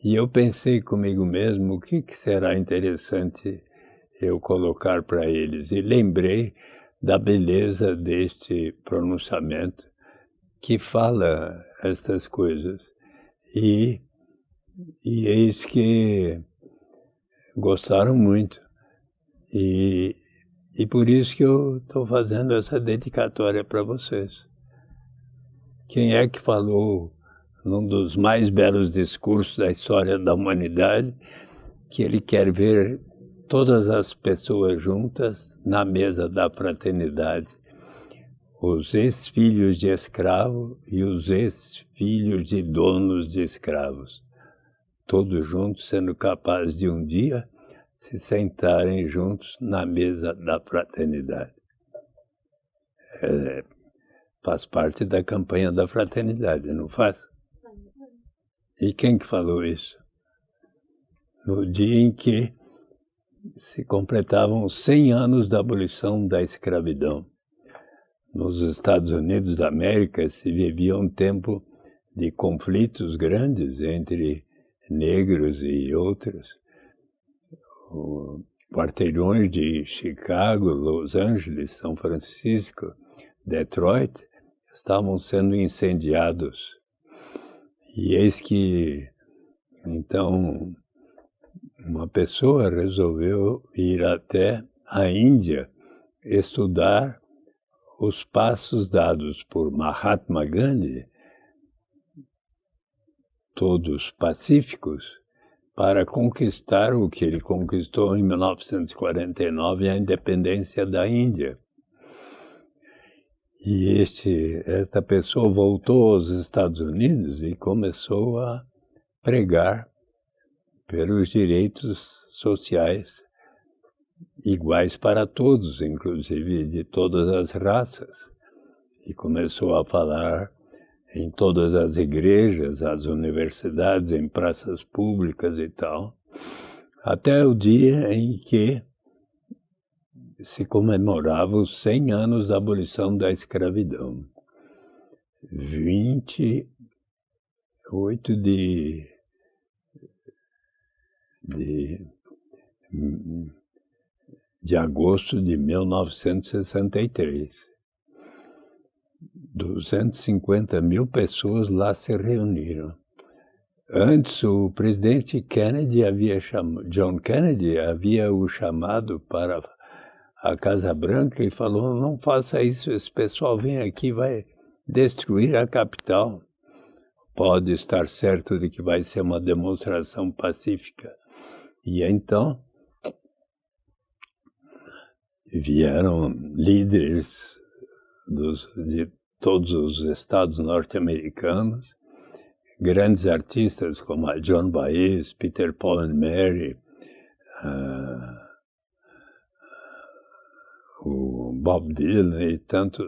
[SPEAKER 3] E eu pensei comigo mesmo, o que será interessante eu colocar para eles? E lembrei da beleza deste pronunciamento que fala estas coisas. E eis que gostaram muito. E por isso que eu estou fazendo essa dedicatória para vocês. Quem é que falou num dos mais belos discursos da história da humanidade que ele quer ver todas as pessoas juntas na mesa da fraternidade? Os ex-filhos de escravo e os ex-filhos de donos de escravos, todos juntos sendo capazes de um dia se sentarem juntos na mesa da fraternidade. Faz parte da campanha da fraternidade, não faz? E quem que falou isso? No dia em que se completavam 100 anos da abolição da escravidão. Nos Estados Unidos da América se vivia um tempo de conflitos grandes entre negros e outros. Quarteirões de Chicago, Los Angeles, São Francisco, Detroit estavam sendo incendiados. E eis que, então, uma pessoa resolveu ir até a Índia estudar os passos dados por Mahatma Gandhi, todos pacíficos, para conquistar o que ele conquistou em 1949, a independência da Índia. E esta pessoa voltou aos Estados Unidos e começou a pregar pelos direitos sociais iguais para todos, inclusive de todas as raças. E começou a falar em todas as igrejas, as universidades, em praças públicas e tal, até o dia em que se comemorava os 100 anos da abolição da escravidão. 28 de agosto de 1963. 250 mil pessoas lá se reuniram. Antes, o presidente Kennedy John Kennedy havia o chamado para a Casa Branca e falou: não faça isso, esse pessoal vem aqui, vai destruir a capital. Pode estar certo de que vai ser uma demonstração pacífica. E então vieram líderes de todos os estados norte-americanos, grandes artistas como a Joan Baez, Peter, Paul and Mary, o Bob Dylan e tanto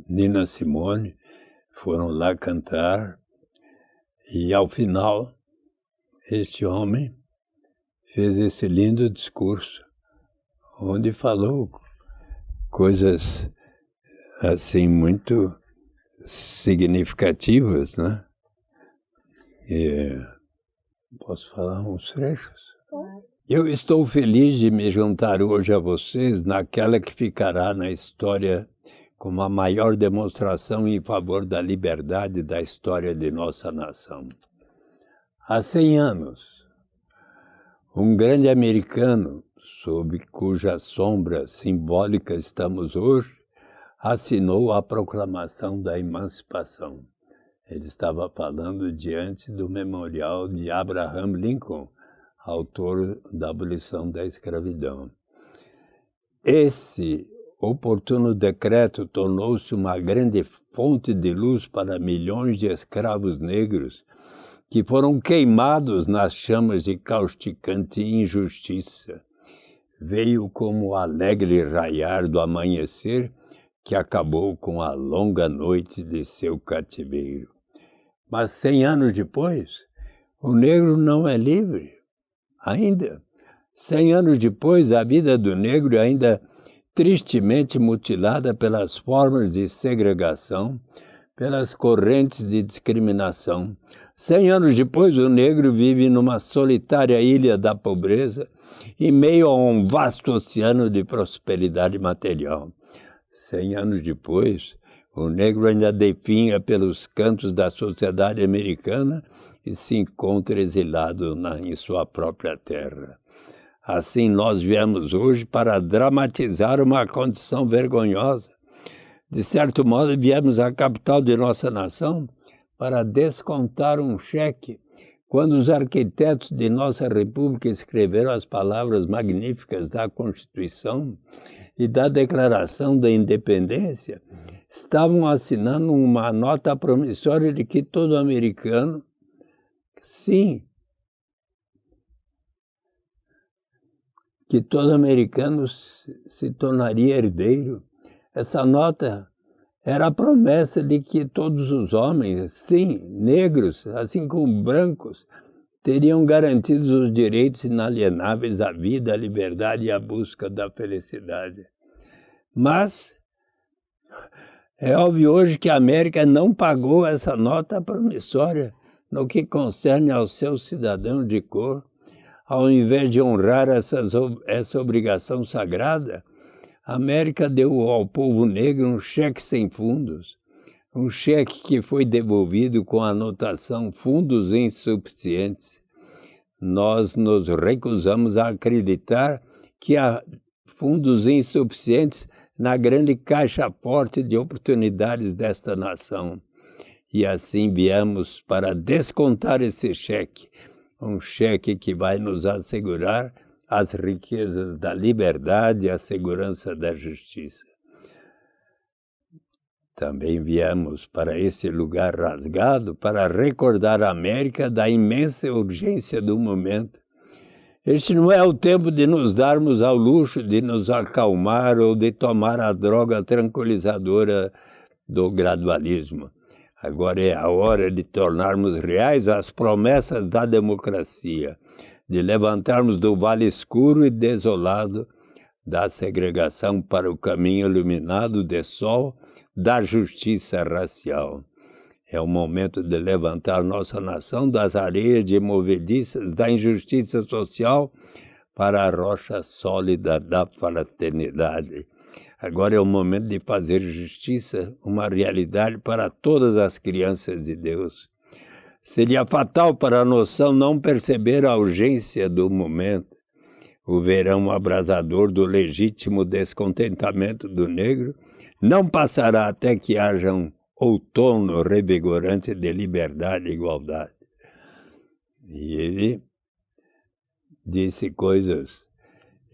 [SPEAKER 3] Nina Simone foram lá cantar. E ao final, este homem fez esse lindo discurso, onde falou coisas assim muito significativas, né? Posso falar uns trechos? Eu estou feliz de me juntar hoje a vocês naquela que ficará na história como a maior demonstração em favor da liberdade da história de nossa nação. Há 100 anos, um grande americano, sob cuja sombra simbólica estamos hoje, assinou a proclamação da emancipação. Ele estava falando diante do memorial de Abraham Lincoln, autor da abolição da escravidão. Esse oportuno decreto tornou-se uma grande fonte de luz para milhões de escravos negros que foram queimados nas chamas de causticante injustiça. Veio como o alegre raiar do amanhecer que acabou com a longa noite de seu cativeiro. Mas 100 anos depois, o negro não é livre. Ainda, 100 anos depois, a vida do negro é ainda tristemente mutilada pelas formas de segregação, pelas correntes de discriminação. 100 anos depois, o negro vive numa solitária ilha da pobreza, em meio a um vasto oceano de prosperidade material. 100 anos depois, O negro ainda definha pelos cantos da sociedade americana e se encontra exilado em sua própria terra. Assim, nós viemos hoje para dramatizar uma condição vergonhosa. De certo modo, viemos à capital de nossa nação para descontar um cheque. Quando os arquitetos de nossa república escreveram as palavras magníficas da Constituição e da Declaração da Independência, estavam assinando uma nota promissória de que todo americano, sim, que todo americano se tornaria herdeiro. Essa nota era a promessa de que todos os homens, sim, negros, assim como brancos, teriam garantidos os direitos inalienáveis à vida, à liberdade e à busca da felicidade. Mas é óbvio hoje que a América não pagou essa nota promissória no que concerne aos seus cidadãos de cor. Ao invés de honrar essa obrigação sagrada, a América deu ao povo negro um cheque sem fundos, um cheque que foi devolvido com a anotação fundos insuficientes. Nós nos recusamos a acreditar que há fundos insuficientes na grande caixa forte de oportunidades desta nação. E assim viemos para descontar esse cheque, um cheque que vai nos assegurar as riquezas da liberdade e a segurança da justiça. Também viemos para esse lugar rasgado para recordar a América da imensa urgência do momento. Este não é o tempo de nos darmos ao luxo de nos acalmar ou de tomar a droga tranquilizadora do gradualismo. Agora é a hora de tornarmos reais as promessas da democracia, de levantarmos do vale escuro e desolado da segregação para o caminho iluminado de sol da justiça racial. É o momento de levantar nossa nação das areias de movediças da injustiça social para a rocha sólida da fraternidade. Agora é o momento de fazer justiça uma realidade para todas as crianças de Deus. Seria fatal para a noção não perceber a urgência do momento. O verão abrasador do legítimo descontentamento do negro não passará até que haja um outono revigorante de liberdade e igualdade. E ele disse coisas.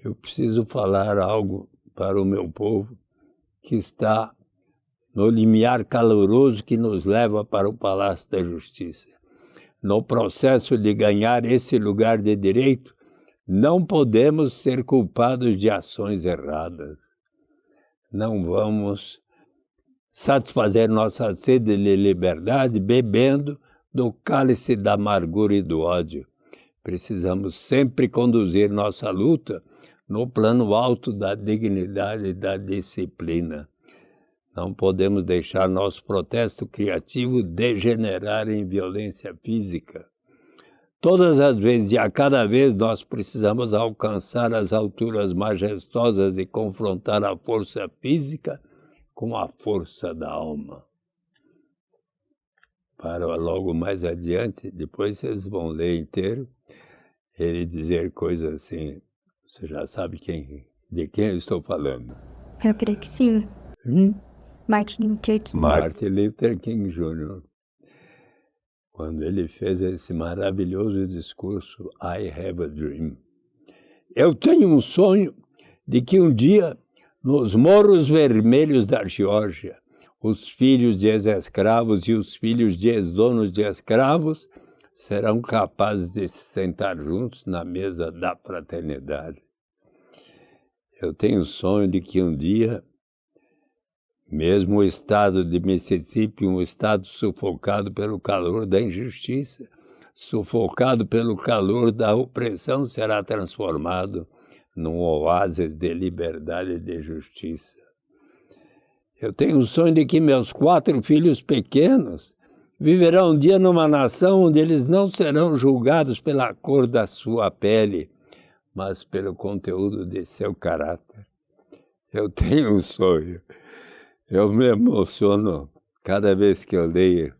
[SPEAKER 3] Eu preciso falar algo para o meu povo que está no limiar caloroso que nos leva para o Palácio da Justiça. No processo de ganhar esse lugar de direito, não podemos ser culpados de ações erradas. Não vamos satisfazer nossa sede de liberdade bebendo do cálice da amargura e do ódio. Precisamos sempre conduzir nossa luta no plano alto da dignidade e da disciplina. Não podemos deixar nosso protesto criativo degenerar em violência física. Todas as vezes e a cada vez nós precisamos alcançar as alturas majestosas e confrontar a força física com a força da alma. Para logo mais adiante, depois vocês vão ler inteiro, ele dizer coisas assim, você já sabe de quem eu estou falando.
[SPEAKER 1] Eu creio que sim. Martin Luther King.
[SPEAKER 3] Martin Luther King Jr., quando ele fez esse maravilhoso discurso, I have a dream. Eu tenho um sonho de que um dia, nos morros vermelhos da Geórgia, os filhos de ex-escravos e os filhos de ex-donos de escravos serão capazes de se sentar juntos na mesa da fraternidade. Eu tenho o sonho de que um dia, mesmo o estado de Mississippi, um estado sufocado pelo calor da injustiça, sufocado pelo calor da opressão, será transformado num oásis de liberdade e de justiça. Eu tenho o sonho de que meus 4 filhos pequenos viverão um dia numa nação onde eles não serão julgados pela cor da sua pele, mas pelo conteúdo de seu caráter. Eu tenho um sonho Eu me emociono cada vez que eu leio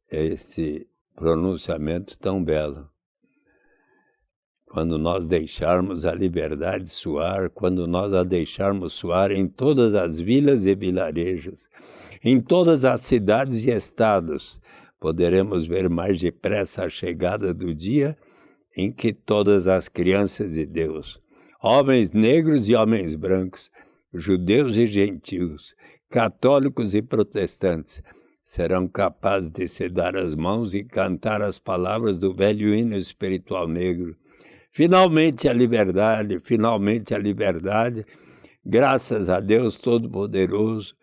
[SPEAKER 3] esse pronunciamento tão belo. Quando nós deixarmos a liberdade soar, quando nós a deixarmos soar em todas as vilas e vilarejos, em todas as cidades e estados, poderemos ver mais depressa a chegada do dia em que todas as crianças de Deus, homens negros e homens brancos, judeus e gentios, católicos e protestantes, serão capazes de se dar as mãos e cantar as palavras do velho hino espiritual negro. Finalmente a liberdade, graças a Deus Todo-Poderoso,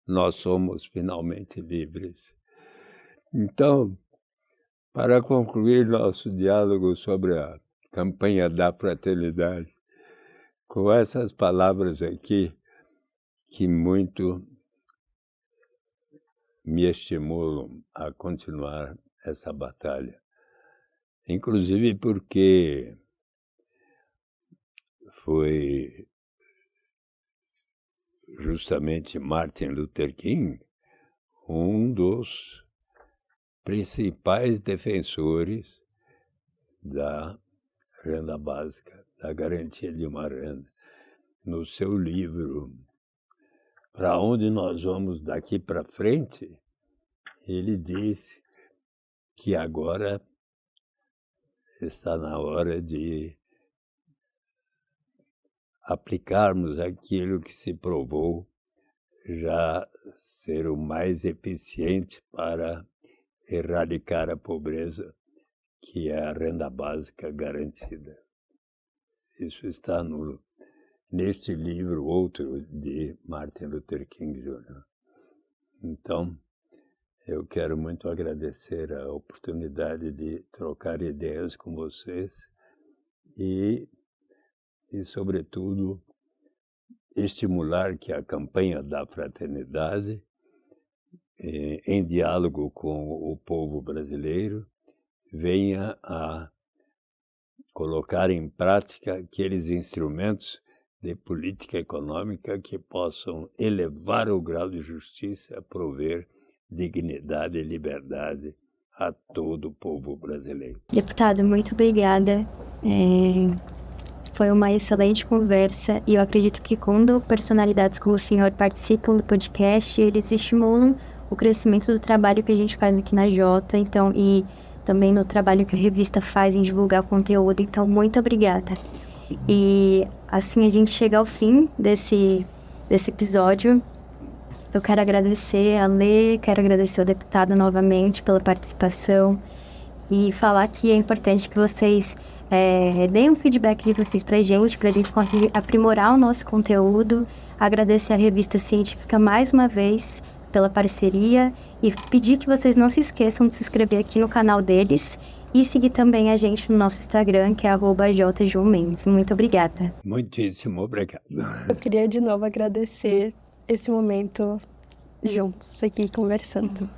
[SPEAKER 3] nós somos finalmente livres. Então, para concluir nosso diálogo sobre a campanha da fraternidade, com essas palavras aqui, que muito me estimulam a continuar essa batalha. Inclusive porque foi justamente Martin Luther King um dos principais defensores da renda básica, da garantia de uma renda. No seu livro Para Onde Nós Vamos Daqui para Frente, ele disse que agora está na hora de aplicarmos aquilo que se provou já ser o mais eficiente para erradicar a pobreza, que é a renda básica garantida. Isso está neste livro, outro de Martin Luther King Jr. Então, eu quero muito agradecer a oportunidade de trocar ideias com vocês e sobretudo, estimular que a campanha da fraternidade, em diálogo com o povo brasileiro, venha a colocar em prática aqueles instrumentos de política econômica que possam elevar o grau de justiça, prover dignidade e liberdade a todo o povo brasileiro.
[SPEAKER 1] Deputado, muito obrigada. Foi uma excelente conversa e eu acredito que quando personalidades como o senhor participam do podcast, eles estimulam o crescimento do trabalho que a gente faz aqui na Jota, então, e também no trabalho que a revista faz em divulgar o conteúdo. Então, muito obrigada. E assim a gente chega ao fim desse episódio. Eu quero agradecer a Lê, quero agradecer ao deputado novamente pela participação e falar que é importante que vocês deem um feedback de vocês pra gente conseguir aprimorar o nosso conteúdo. Agradecer a Revista Científica mais uma vez pela parceria e pedir que vocês não se esqueçam de se inscrever aqui no canal deles e seguir também a gente no nosso Instagram, que é @jjomendes. Muito obrigada.
[SPEAKER 3] Muitíssimo obrigado.
[SPEAKER 2] Eu queria de novo agradecer esse momento juntos aqui conversando.